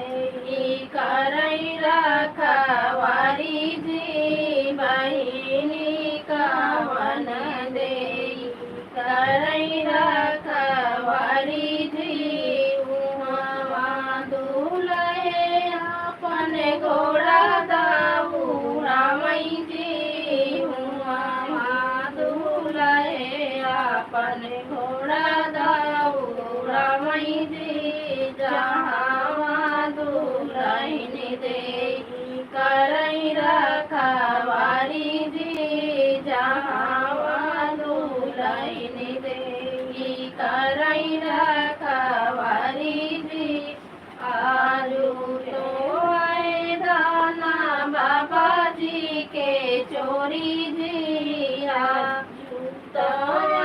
करई रखवारी जी बहिनी का मन दे करई रखवारी जी उहाँ दूल्हे अपन घोड़ा दाऊरा मई जी उहाँ दूल्हे अपन घोड़ा दाऊरा मई जी जहाँ दुल्हन दे करई रखवारी जी जहाँ दुल्हन दे करई रखवारी जी आलू तो आए दाना बाबा जी के चोरी जी आलू तो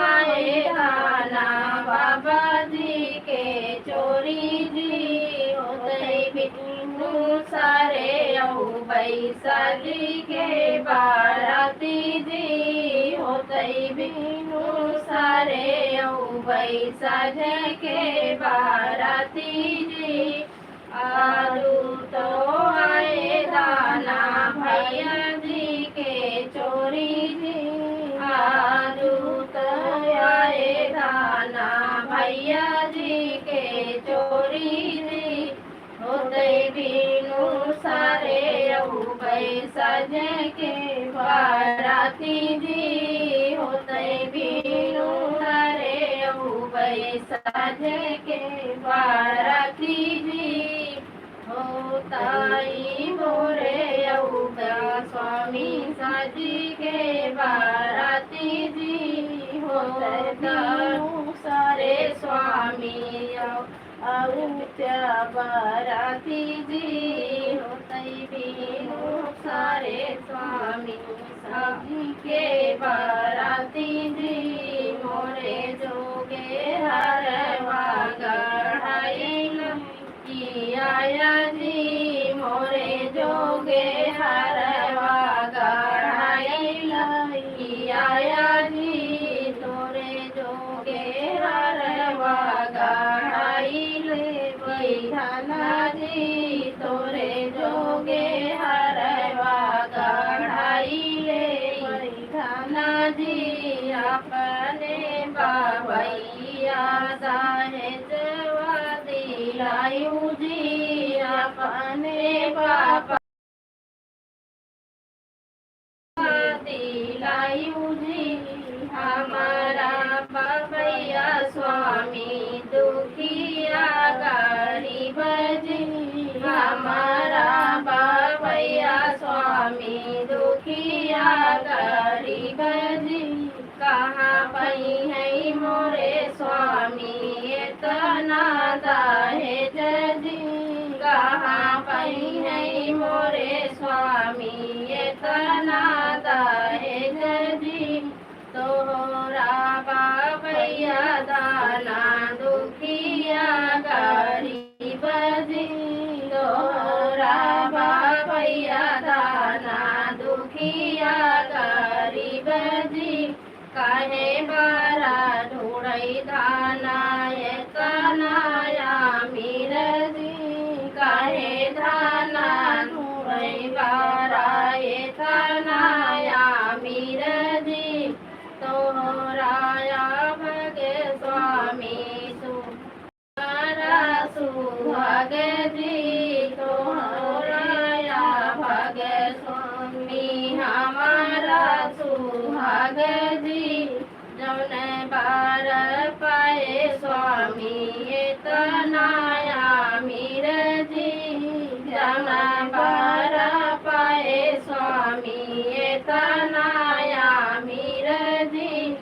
आए दाना बाबा जी के चोरी जी होते बिनु सारे बैसाखी के बाराती जी होते बिनु सारे बैसाख के बाराती जी आलू तो आए दाना भैया जी के चोरी जी आलू तो आए दाना भैया जी के चोरी जी होते बिनु सारे बैसाख के बाराती जी होते बिनु सारे बैसाख के बाराती जी होताई मोरे स्वामी साजी के बाराती जी होता सारे स्वामी औत्या बाराती जी होते बिनु सारे स्वामी साजी के बाराती जी मोरे जोगे हरवा गढ़ाई आया जी मोरे जोगे हरवा गढ़ाई आया जी तोरे जोगे हरवा गढ़ाई बैठाना जी तोरे जोगे हरवा गढ़ाई बैठाना जी अपने बाबैया साहेजवा दिलायू जी अपने बाबा दिलायू जी हमारा बाबैया स्वामी दुखिया गरीब जी हमारा बाबैया स्वामी दुखिया गरीब जी कहाँ पई है मोरे स्वामी इतना दहेज जी कहाँ पई है मोरे स्वामी इतना दहेज जी तोरा बाबैया दाना दुखिया गरीब जी तोरा बाबैया दाना दुखिया गरीब जी काहे बारा ढूढ़ई दाना कनाया मीर जी काहे दाना ढूढ़ई बारा कनाया मीर जी तोराया भगे स्वामी सुहारा सुहाग जी तोराया भगे स्वामी तनाया मीर जी जन बार पाए स्वामी तनाया मीर जी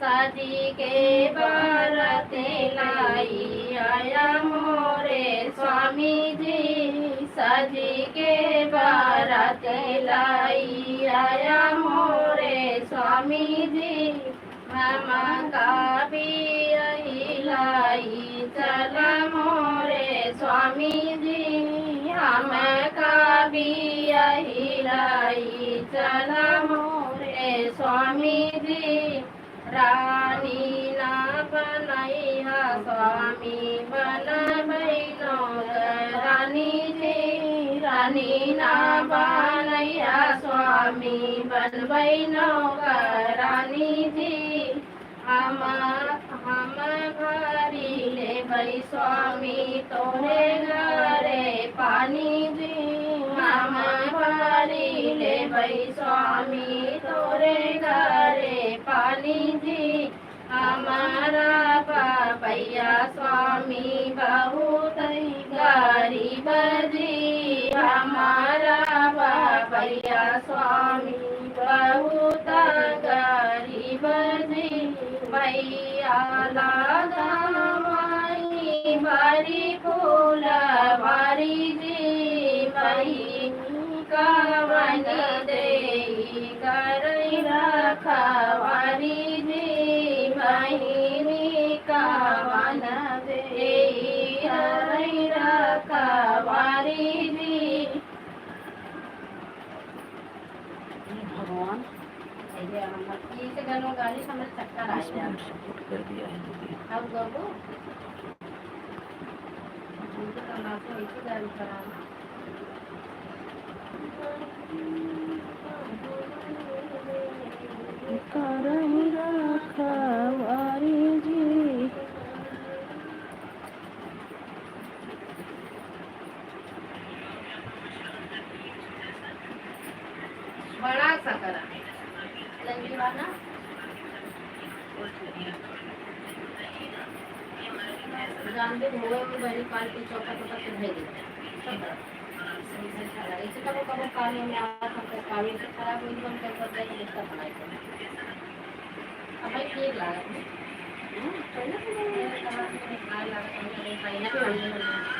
साजी के बरते लाई आया मोरे स्वामी जी साजी के बरते लाई आया मोरे स्वामी जी हम का भी लाई चल मोरे स्वामी जी हम का भी लाई चल मोरे स्वामी जी रानी ना बनैया स्वामी बन बैनो रानी जी रानी ना बनैया स्वामी बन बैनो रानी जी हम भरी ले भाई स्वामी तोरे घरे पानी जी हम भरी ले भाई स्वामी तोरे घरे पानी जी हमारा बाबैया स्वामी बहुत गरीब जी हमारा बाबैया स्वामी बहुत गरीब जी भैया लागा माई बारी फूल बारी जी मही कवन दे करई रखवारी जी महीनी कवन दे करई रखवारी जी भगवान से गनो गाड़ी समझ चक्कर आ गया कर दिया है दीदी। अब गो मुझे तमाशा ऐसे गाड़ी कराना करई रखवारी जी बड़ा सा करा लंगी वाला जानते हुए में बड़ी पार्टी चौका चौका से भेज ऐसे कबो कबो काले में आया था काले से खराब हुई बन कर कर देख देखता बनाई अब भाई ठीक लगा पहले तो मैंने कहा कि खाए लगा पहले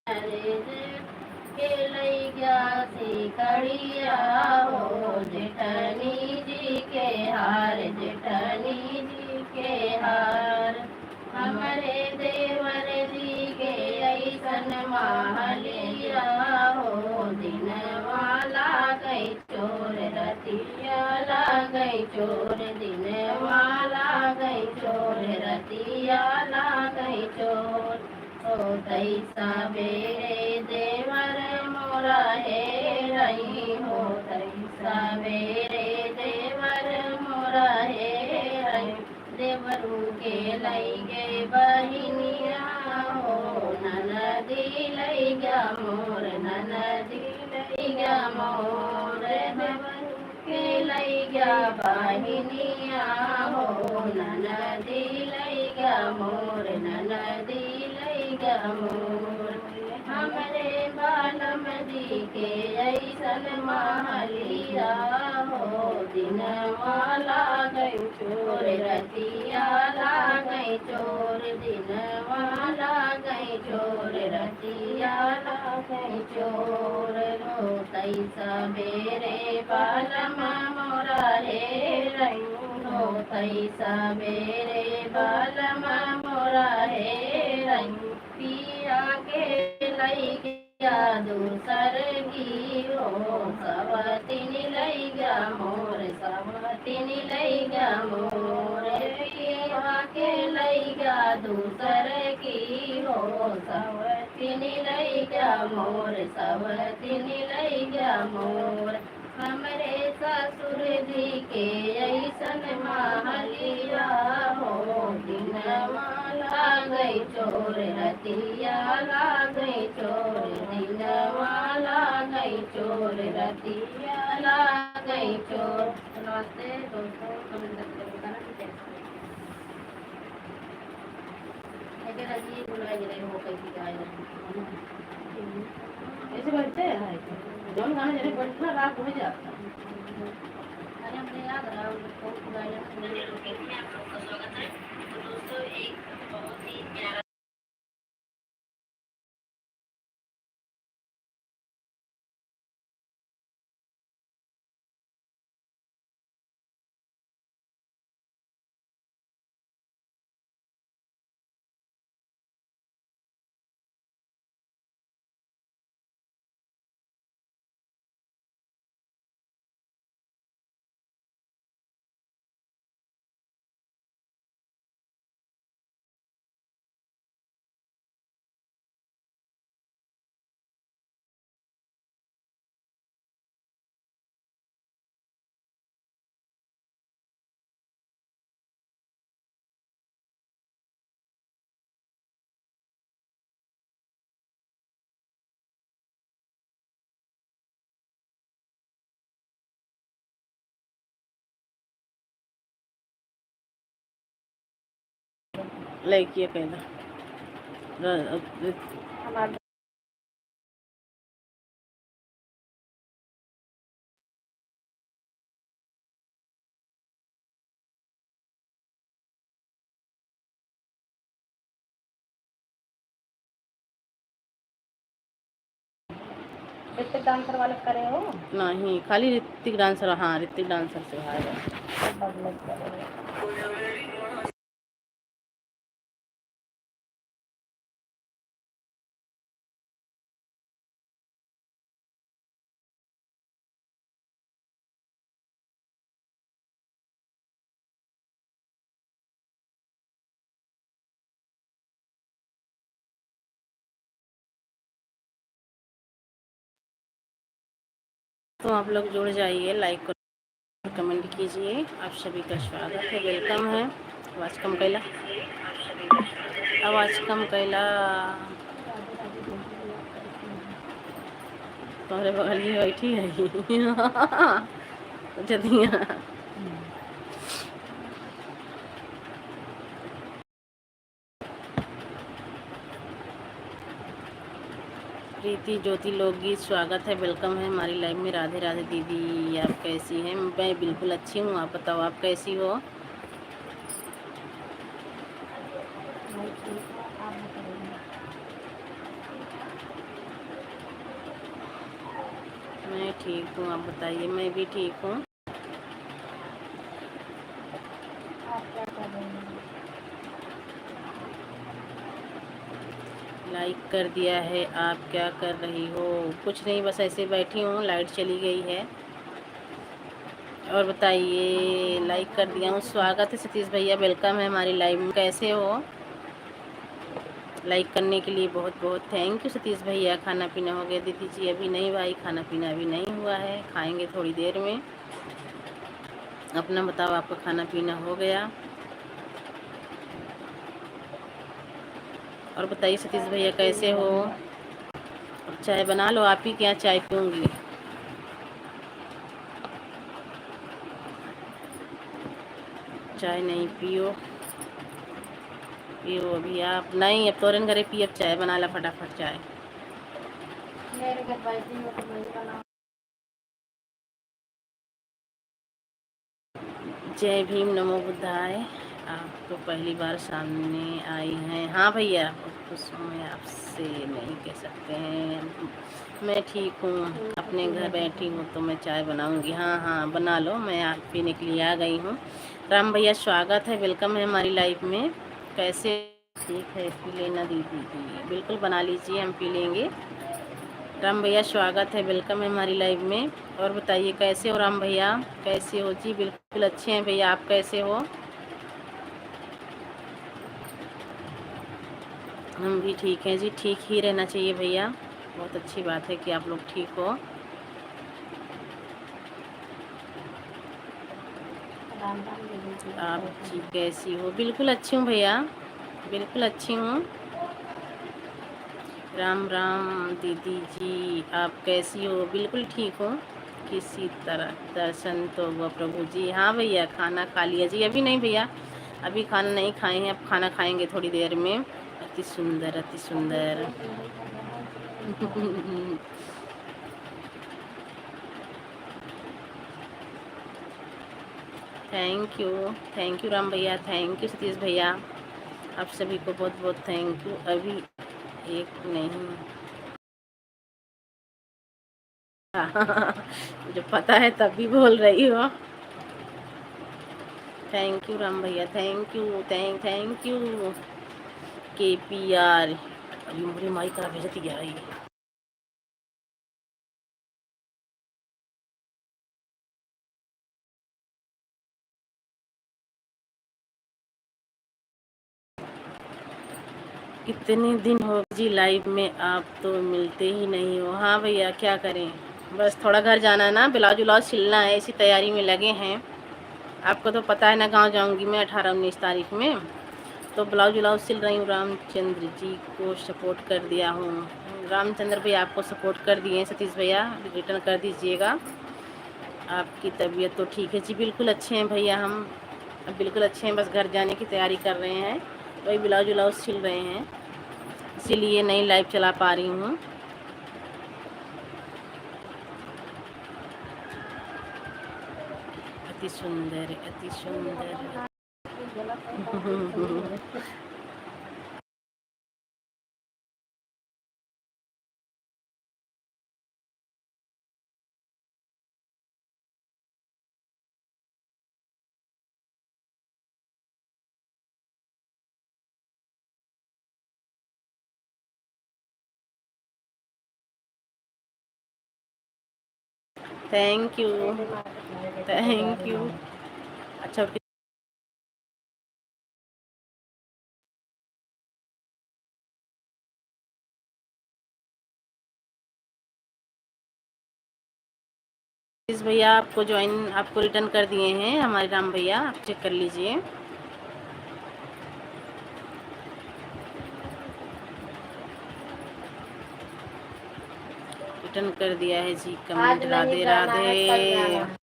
अरे के लई गया सी कड़िया हो जेठनी जी के हार, जेठनी जी के हार। हमरे देवर जी के ऐसन महलिया हो दिनवाला गई चोर, रतिया गई चोर, दिनवाला गई चोर, रतिया गई चोर। ओ तैसा बेरे देवर मोरा हे रही हो, तैसा बेरे देवर मोरा हे रही। देवरू के लई गे बहिनिया हो ननदी लई गया मोर, ननदी लई गया मोर। देवरू के लई गया बहिनिया हो ननदी लई गया मोर, ननदी लई गया मोर। हमरे बालम जी के ऐसन महलिया हो दिनवाला गई चोर, रतिया गई चोर, दिनवाला गई चोर, रतिया गई चोर। हो तैसा मेरे बालम मोरा हे रही हो, तैसा मेरे बालम मोरा हे रही। पिया के लई गया दूसर की हो, सवतिन लई गया मोर, सवतिन लई गया मोर। पिया के लई गया दूसर की हो, सवतिन लई गया मोर, सवतिन लई गया मोर। हमरे ससुर जी के ऐसन महलिया हो दिनवाला गई चोर, रतिया गई चोर, दिनवाला गई चोर, रतिया गई चोर। नमस्ते दोस्तों, कमेंट करके बताना कि कैसे लगी, बुलाए रहे हो कैसी गाय ऐसे बैठते हैं जौन गाना जरे बैठना रात हो जाता। अरे हमने याद रहा उसको गाया आपका स्वागत है। तो दोस्तों एक बहुत ही प्यारा लड़किया कहना ऋतिक डांसर वाले करे हो नहीं, खाली ऋतिक डांसर। हाँ, ऋतिक डांसर से भाई तो आप लोग जुड़ जाइए, लाइक और कमेंट कीजिए। आप सभी का स्वागत है, वेलकम है। आवाज़ कम कैला, आवाज़ कम कैला। तुम्हारे बगल में बैठी है जदिया प्रीति ज्योति लोकगीत, स्वागत है, वेलकम है हमारी लाइव में। राधे राधे दीदी, आप कैसी हैं? मैं बिल्कुल अच्छी हूँ, आप बताओ आप कैसी हो? ठीक हूँ, आप बताइए। मैं भी ठीक हूँ। आप क्या कर रहे हैं? लाइक कर दिया है। आप क्या कर रही हो? कुछ नहीं, बस ऐसे बैठी हूँ, लाइट चली गई है। और बताइए। लाइक कर दिया हूँ। स्वागत है सतीश भैया, वेलकम है हमारी लाइव में। कैसे हो? लाइक करने के लिए बहुत बहुत थैंक यू सतीश भैया। खाना पीना हो गया दीदी जी? अभी नहीं भाई, खाना पीना अभी नहीं हुआ है, खाएंगे थोड़ी देर में। अपना बताओ, आपका खाना पीना हो गया? और बताइए सतीश भैया, कैसे हो? चाय बना लो, आप ही क्या चाय पीऊँगी? चाय नहीं पियो? पियो अभी आप? नहीं, अब तोरन घरे पी, अब चाय बना ला फटाफट चाय। मेरे घर बैठी हो तो मैं बना। जय भीम, नमो बुद्धाय। आप तो पहली बार सामने आई हैं। हाँ भैया, कुछ मैं आपसे नहीं कह सकते हैं। मैं ठीक हूँ, अपने घर बैठी हूँ तो मैं चाय बनाऊँगी। हाँ हाँ बना लो, मैं आप पीने के लिए आ गई हूँ। राम भैया स्वागत है, वेलकम है हमारी लाइफ में। कैसे? ठीक है, पी लेना दीदी जी। बिल्कुल बना लीजिए, हम पी लेंगे। राम भैया स्वागत है, वेलकम है हमारी लाइव में। और बताइए कैसे हो राम भैया? कैसे हो जी? बिल्कुल अच्छे हैं भैया, आप कैसे हो? हम भी ठीक हैं जी, ठीक ही रहना चाहिए भैया। बहुत अच्छी बात है कि आप लोग ठीक हो। राम राम दीदी जी, आप कैसे जी हैं? कैसी हो? बिल्कुल अच्छी हूँ भैया, बिल्कुल अच्छी हूँ। राम राम दीदी जी, आप कैसी हो? बिल्कुल ठीक हूँ। किसी तरह दर्शन तो हुआ प्रभु जी। हाँ भैया, खाना खा लिया जी? अभी नहीं भैया, अभी खाना नहीं खाए हैं, अब खाना खाएंगे थोड़ी देर में। अति सुंदर, अति अभी सुंदर। पेट नहीं कर रहा है इसलिए नहीं खा रहे हैं। थैंक यू राम भैया, थैंक यू सतीश भैया। आप सभी को बहुत बहुत थैंक यू। अभी एक नहीं मुझे पता है, तब भी बोल रही हो। थैंक यू राम भैया, थैंक यू। KPR, अभी मुझे माइक का भेजती है भाई। कितने दिन हो जी लाइव में, आप तो मिलते ही नहीं हो। हाँ भैया, क्या करें, बस थोड़ा घर जाना है ना, ब्लाउज व्लाउज सिलना है, इसी तैयारी में लगे हैं। आपको तो पता है ना, गांव जाऊंगी मैं 18-19 तारीख में, तो ब्लाउज व्लाउज सिल रही हूँ। रामचंद्र जी को सपोर्ट कर दिया हूँ। रामचंद्र भैया आपको सपोर्ट कर दिए हैं, सतीश भैया रिटर्न कर दीजिएगा। आपकी तबीयत तो ठीक है जी? बिल्कुल अच्छे हैं भैया, हम अब बिल्कुल अच्छे हैं, बस घर जाने की तैयारी कर रहे हैं, वही ब्लाउज व्लाउज सिल रहे हैं, इसीलिए नई लाइव चला पा रही हूँ। अति सुंदर, अति सुंदर। कोई गलत है तो कोई सही है। थैंक यू, मेरे मार्केट में देखो थैंक तैयारी यू। में। अच्छा, प्लीज़ भैया आपको ज्वाइन, आपको रिटर्न कर दिए हैं हमारे राम भैया, आप चेक कर लीजिए। रिटर्न कर दिया है जी, आज कमेंट नहीं राधे जाना है, कल जाना राधे। है।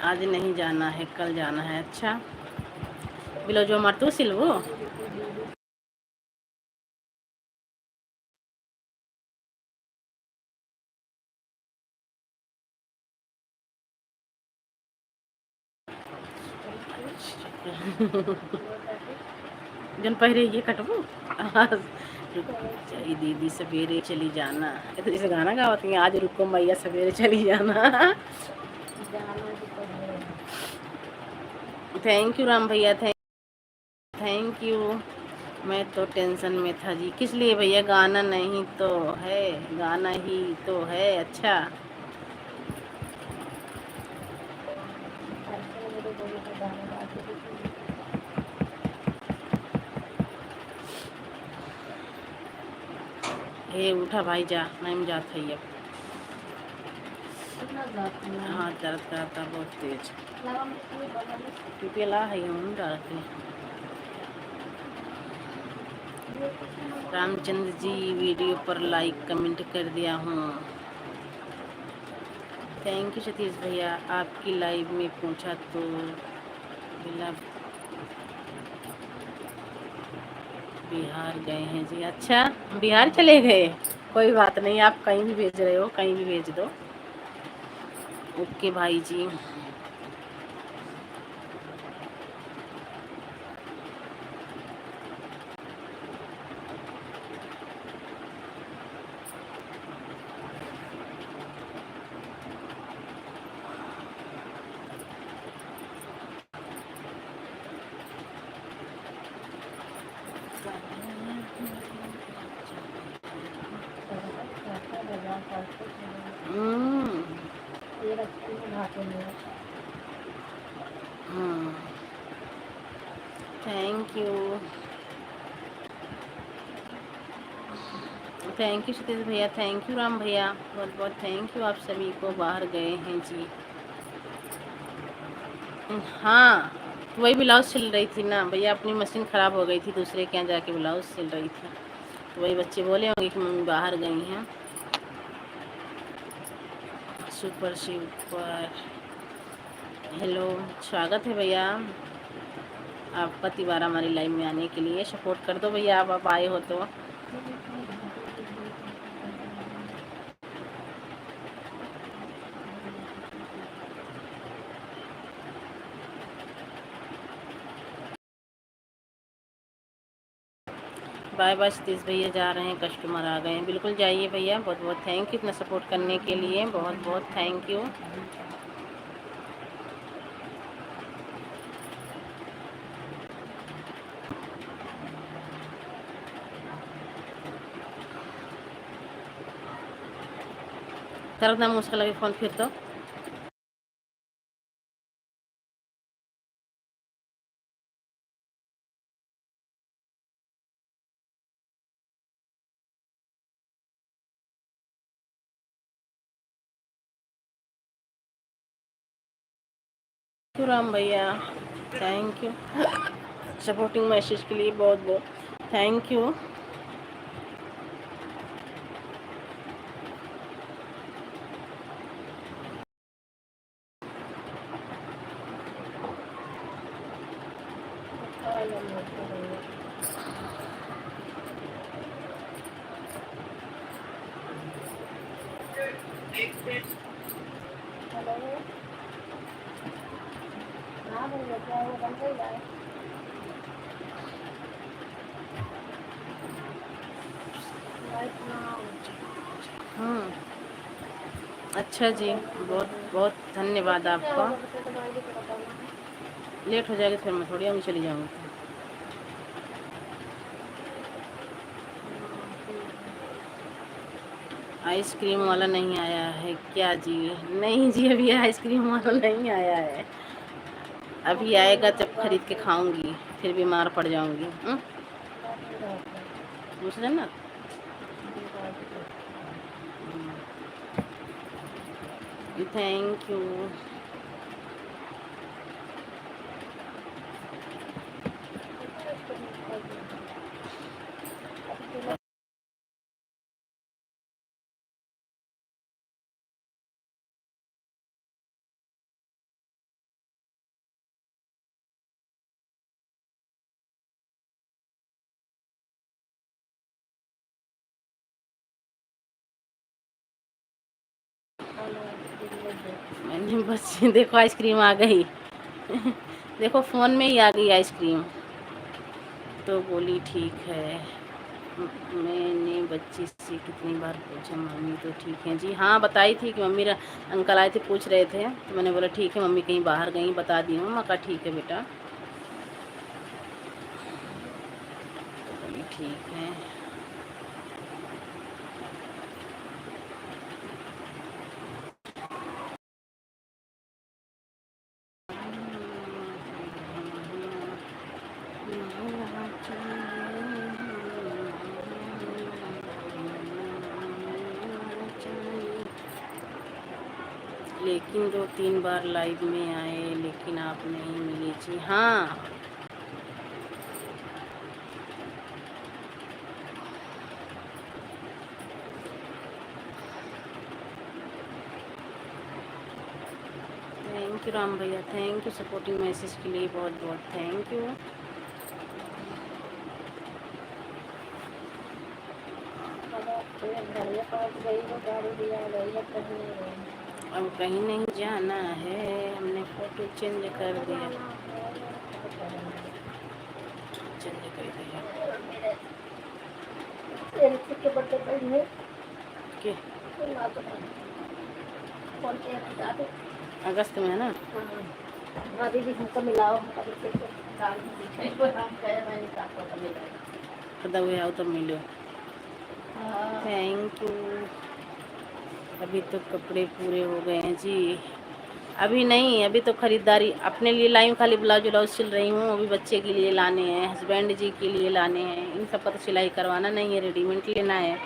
आज नहीं जाना है, कल जाना है। अच्छा, ब्लाउज हमारे तो सिलवो। जन पहरे ये कटबू चाहिए दीदी सवेरे चली जाना। ये तो जैसे गाना गावती है, आज रुको मैया सवेरे चली जाना। थैंक यू राम भैया, थैंक यू। मैं तो टेंशन में था जी। किस लिए भैया? गाना नहीं तो है, गाना ही तो है। अच्छा हे उठा भाई, जा नहीं जात है अब। हाँ दर्द करता बहुत तेज। पीपीएल है हम डालते हैं। रामचंद्र जी वीडियो पर लाइक कमेंट कर दिया हूँ। थैंक यू सतीश भैया। आपकी लाइव में पूछा तो बिला बिहार गए हैं जी। अच्छा बिहार चले गए, कोई बात नहीं, आप कहीं भी भेज रहे हो कहीं भी भेज दो। ओके भाई जी। Thank you, thank you Satish भैया, थैंक यू राम भैया, बहुत बहुत थैंक यू। आप सभी को बाहर गए हैं जी। हाँ तो वही ब्लाउज सिल रही थी ना भैया, अपनी मशीन ख़राब हो गई थी, दूसरे के यहाँ जाके ब्लाउज सिल रही थी, तो वही बच्चे बोले होंगे कि मम्मी बाहर गई हैं। सुपर सुपर हेलो, स्वागत है भैया आपका तिवारा हमारी लाइव में आने के लिए। सपोर्ट कर दो भैया, आप आए हो तो। बाय बाय सतीश भैया, जा रहे हैं, कस्टमर आ गए हैं। बिल्कुल जाइए भैया, बहुत बहुत थैंक यू इतना सपोर्ट करने के लिए, बहुत बहुत थैंक यू। करना मुश्किल लगे फ़ोन फिर तो। राम भैया थैंक यू सपोर्टिंग मैसेज के लिए, बहुत बहुत थैंक यू। अच्छा जी, बहुत बहुत धन्यवाद आपका। लेट हो जाएगा फिर मैं थोड़ी आगे चली जाऊँगी। आइसक्रीम वाला नहीं आया है क्या जी? नहीं जी, अभी आइसक्रीम वाला नहीं आया है, अभी आएगा जब खरीद के खाऊंगी, फिर बीमार पड़ जाऊंगी। दूसरे ना थैंक यू। मैंने बस देखो आइसक्रीम आ गई। देखो फ़ोन में ही आ गई आइसक्रीम। तो बोली ठीक है। मैंने बच्ची से कितनी बार पूछा, मम्मी तो ठीक है जी। हाँ बताई थी कि मम्मी अंकल आए थे पूछ रहे थे, तो मैंने बोला ठीक है मम्मी कहीं बाहर गई, बता दी हूँ। मैं कहा ठीक है बेटा। तो बोली ठीक है। लेकिन 2-3 बार लाइव में आए लेकिन आप नहीं मिली जी। हाँ थैंक यू राम भैया, थैंक यू सपोर्टिंग मैसेज के लिए, बहुत बहुत थैंक यू। अब कहीं नहीं जाना है, हमने फ़ोटो चेंज कर दिया। चेंज कर दिया के अगस्त में है ना। दीदी हमको मिलाओ, हमको मैंने पता हुए आओ तब मिलो। हाँ। Thank you. अभी तो कपड़े पूरे हो गए हैं जी। अभी नहीं, अभी तो खरीदारी अपने लिए लाई हूँ, खाली ब्लाउज व्लाउज सिल रही हूँ। अभी बच्चे के लिए लाने हैं, हस्बैंड जी के लिए लाने हैं, इन सब का तो सिलाई करवाना नहीं है, रेडीमेड लेना है।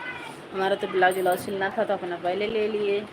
हमारा तो ब्लाउज व्लाउज सिलना था तो अपना पहले ले लिए।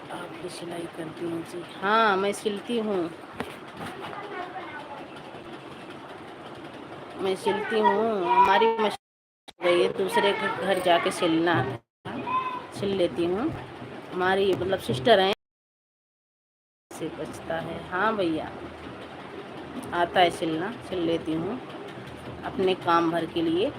आप भी सिलाई करती हैं जी? हाँ मैं सिलती हूँ, मैं सिलती हूँ। हमारी मशीन हो गई है, दूसरे के घर जाके सिलना सिल लेती हूँ। हमारी मतलब सिस्टर हैं, से बचता है। हाँ भैया आता है सिलना, सिल लेती हूँ अपने काम भर के लिए।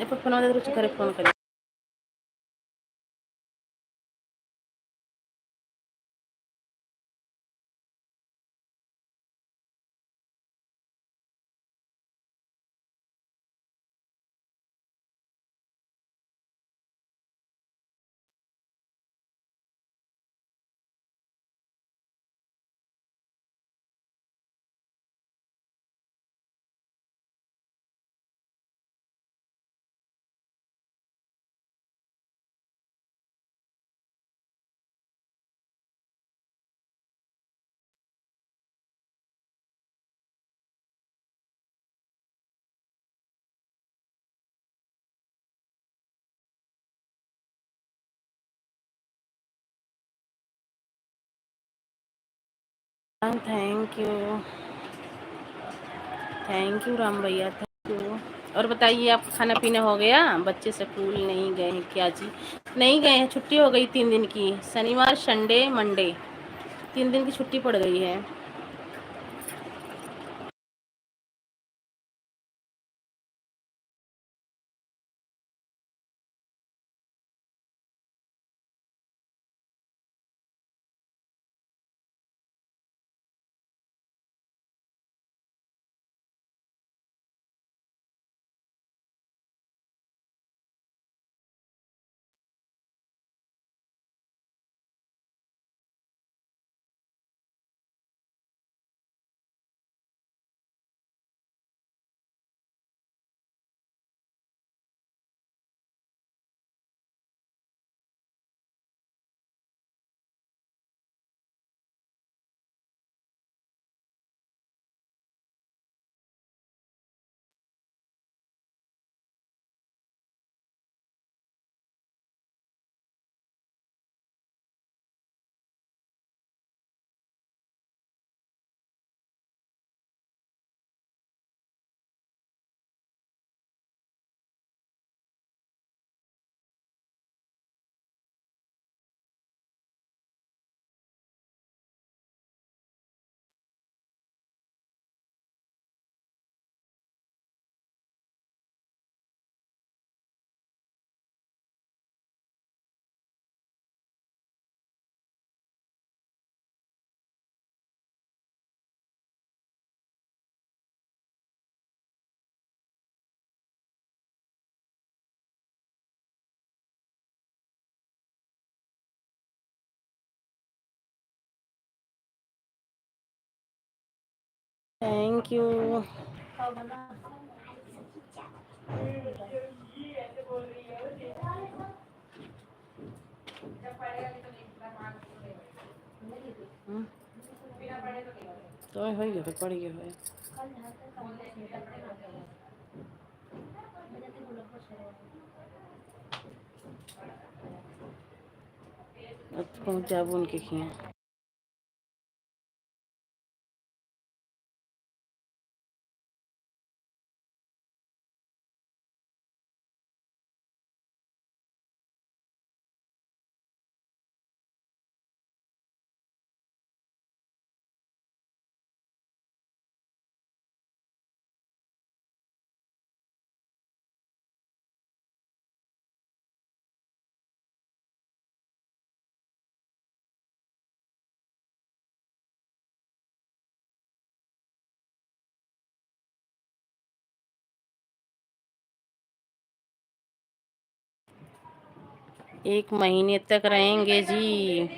फोन फोन कर thank you, thank you Ram भैया, थैंक यू। और बताइए आप खाना पीना हो गया? बच्चे स्कूल नहीं गए हैं क्या जी? नहीं गए हैं, छुट्टी हो गई 3 दिन की, शनिवार संडे मंडे 3 दिन की छुट्टी पड़ गई है। Thank you. खाओ बना। तो हो गया तो पड़ गया है। अब पहुँच जाब उनके खिया। एक महीने तक रहेंगे जी।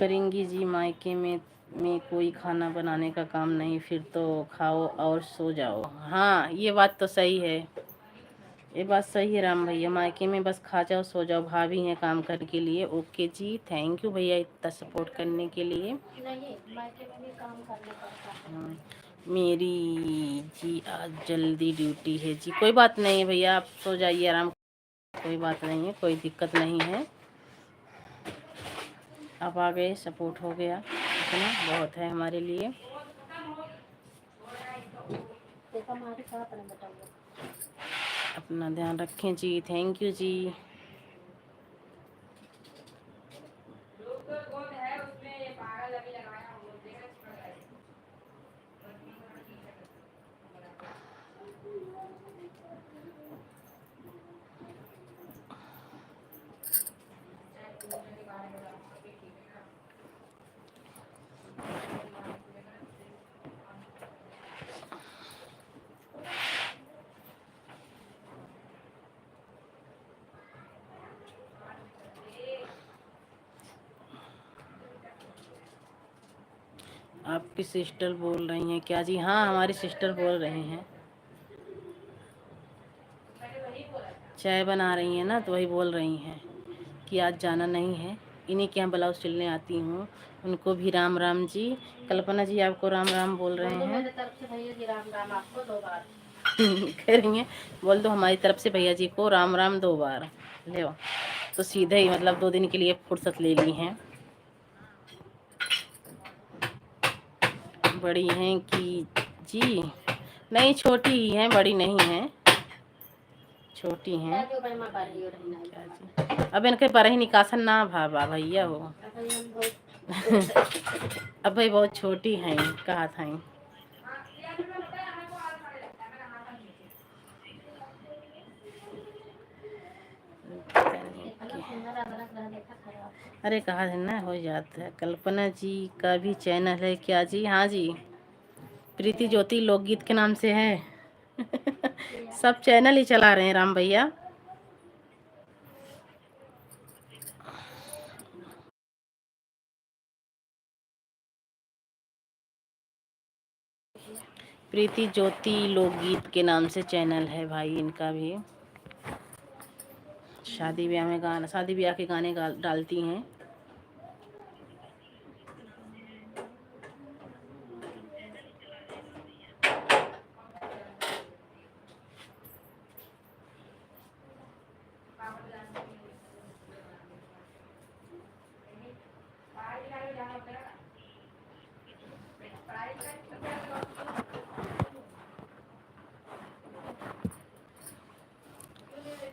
करेंगी जी मायके में कोई खाना बनाने का काम नहीं, फिर तो खाओ और सो जाओ। हाँ ये बात तो सही है, ये बात सही है राम भैया। मायके में बस खा जाओ सो जाओ, भाभी हैं काम करने के लिए। ओके जी, थैंक यू भैया इतना सपोर्ट करने के लिए। नहीं मायके में भी काम करने पड़ता है। मेरी जी आज जल्दी ड्यूटी है जी। कोई बात नहीं है भैया, आप सो जाइए आराम, कोई बात नहीं है, कोई दिक्कत नहीं है। आप आ गए, सपोर्ट हो गया, इतना बहुत है हमारे लिए। अपना ध्यान रखें जी, थैंक यू जी। आपकी सिस्टर बोल रही हैं क्या जी? हाँ हमारी सिस्टर बोल रही हैं, चाय बना रही हैं ना, तो वही बोल रही हैं कि आज जाना नहीं है। इन्हीं के यहाँ ब्लाउज सिलने आती हूँ। उनको भी राम राम जी। कल्पना जी आपको राम राम बोल रहे हैं। मेरे तरफ से भैया जी राम राम आपको 2 बार। करेंगे, बोल दो हमारी तरफ से भैया जी को राम राम 2 बार। ले तो सीधे ही मतलब 2 दिन के लिए फुर्सत ले ली हैं। बड़ी हैं कि जी? नहीं छोटी ही हैं, बड़ी नहीं हैं, छोटी हैं। अब इनके पर ही निकासन ना भाबा भैया हो। अब भाई बहुत छोटी हैं, कहा था। अरे कहा है ना, हो जाता है। कल्पना जी का भी चैनल है क्या जी? हाँ जी, प्रीति ज्योति लोकगीत के नाम से है। सब चैनल ही चला रहे हैं राम भैया। प्रीति ज्योति लोकगीत के नाम से चैनल है भाई इनका भी। शादी ब्याह में गाना, शादी ब्याह के गाने डालती हैं।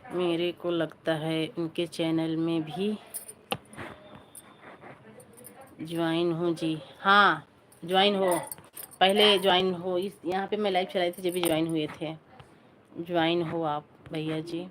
मेरे को लगता है इनके चैनल में भी ज्वाइन हूँ जी। हाँ ज्वाइन हो, पहले ज्वाइन हो। इस यहाँ पे मैं लाइव चलाई थी जब भी ज्वाइन हुए थे। ज्वाइन हो आप भैया जी।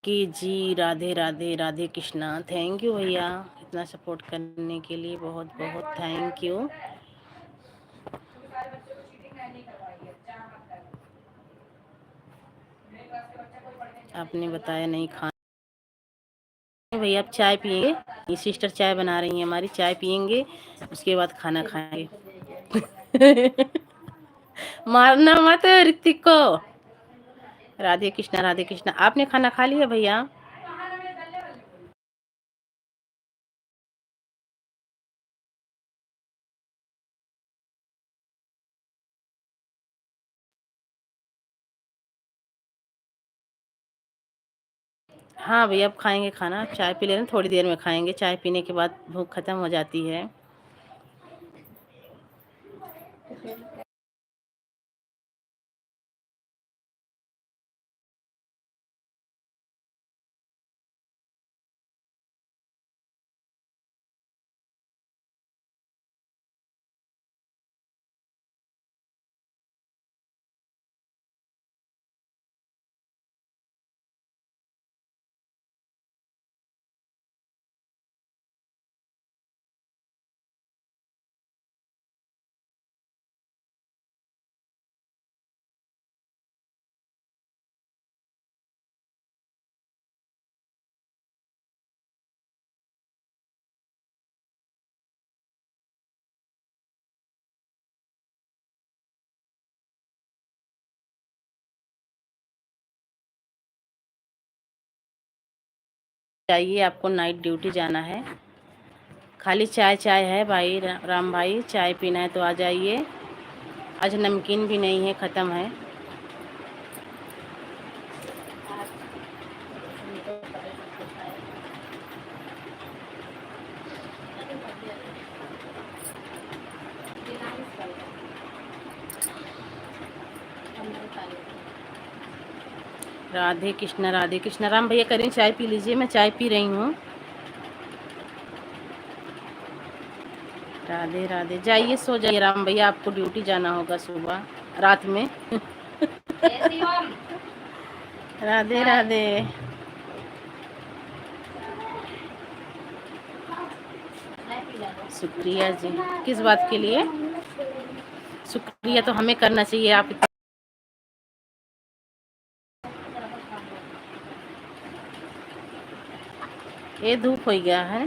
कि जी राधे राधे, राधे कृष्णा। थैंक यू भैया, इतना सपोर्ट करने के लिए बहुत बहुत थैंक यू। आपने बताया नहीं खाना भैया, अब चाय पियेंगे। ये सिस्टर चाय बना रही हैं हमारी, चाय पियेंगे उसके बाद खाना खाएंगे। मारना मत ऋतिक को। राधे कृष्णा राधे कृष्णा। आपने खाना खा लिया भैया? हाँ भैया, अब खाएंगे खाना। चाय पी लेना, थोड़ी देर में खाएंगे। चाय पीने के बाद भूख खत्म हो जाती है। जाइए, आपको नाइट ड्यूटी जाना है। खाली चाय चाय है भाई राम भाई, चाय पीना है तो आ जाइए। आज नमकीन भी नहीं है, ख़त्म है। राधे कृष्णा राधे कृष्णा। राम भैया करें, चाय पी लीजिए। मैं चाय पी रही हूँ। राधे राधे। जाइए सो जाइए राम भैया, आपको ड्यूटी जाना होगा सुबह रात में। राधे राधे। शुक्रिया जी। किस बात के लिए शुक्रिया? तो हमें करना चाहिए। आप ये धूप हो गया है।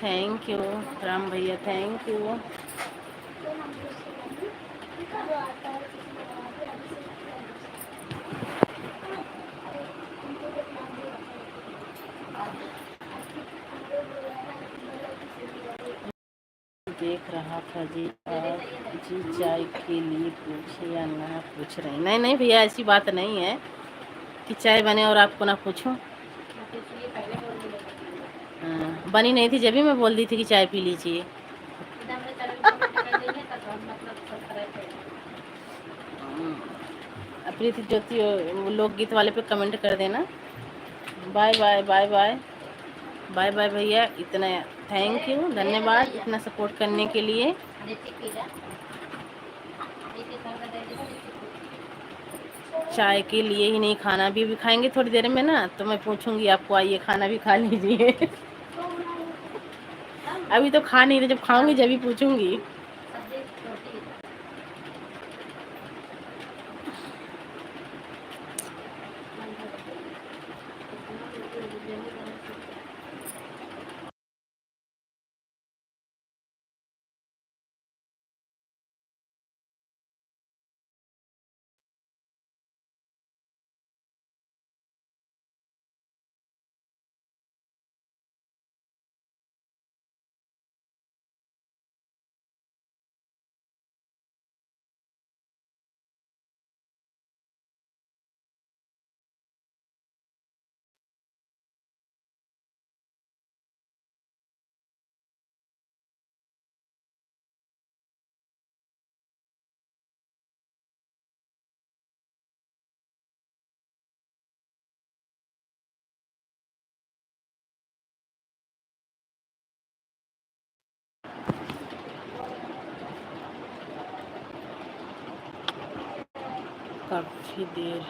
थैंक यू राम भैया, थैंक यू। देख रहा था जी, आप जी चाय के लिए पूछे या ना पूछ रहे? नहीं नहीं भैया, ऐसी बात नहीं है। कि चाय बने और आपको ना पूछूं। तो इसलिए पहले बोल दिया। हाँ, बनी नहीं थी जब भी मैं बोल दी थी कि चाय पी लीजिए। सीधा हमने चैनल पे कमेंट कर देंगे तब हम मतलब सब्सक्राइब करेंगे। प्रीति ज्योति वो लोकगीत वाले पे कमेंट कर देना। Bye bye bye bye bye bye भैया, इतना थैंक यू, धन्यवाद इतना सपोर्ट करने के लिए। ऋतिक पिला ऋतिक का दे देगा ऋतिक। चाय के लिए ही नहीं, खाना भी खाएंगे थोड़ी देर में ना, तो मैं पूछूंगी आपको, आइए खाना भी खा लीजिए। अभी तो खा नहीं रहे, जब खाऊंगी जब भी पूछूंगी। सब्जी रोटी काफ़ी देर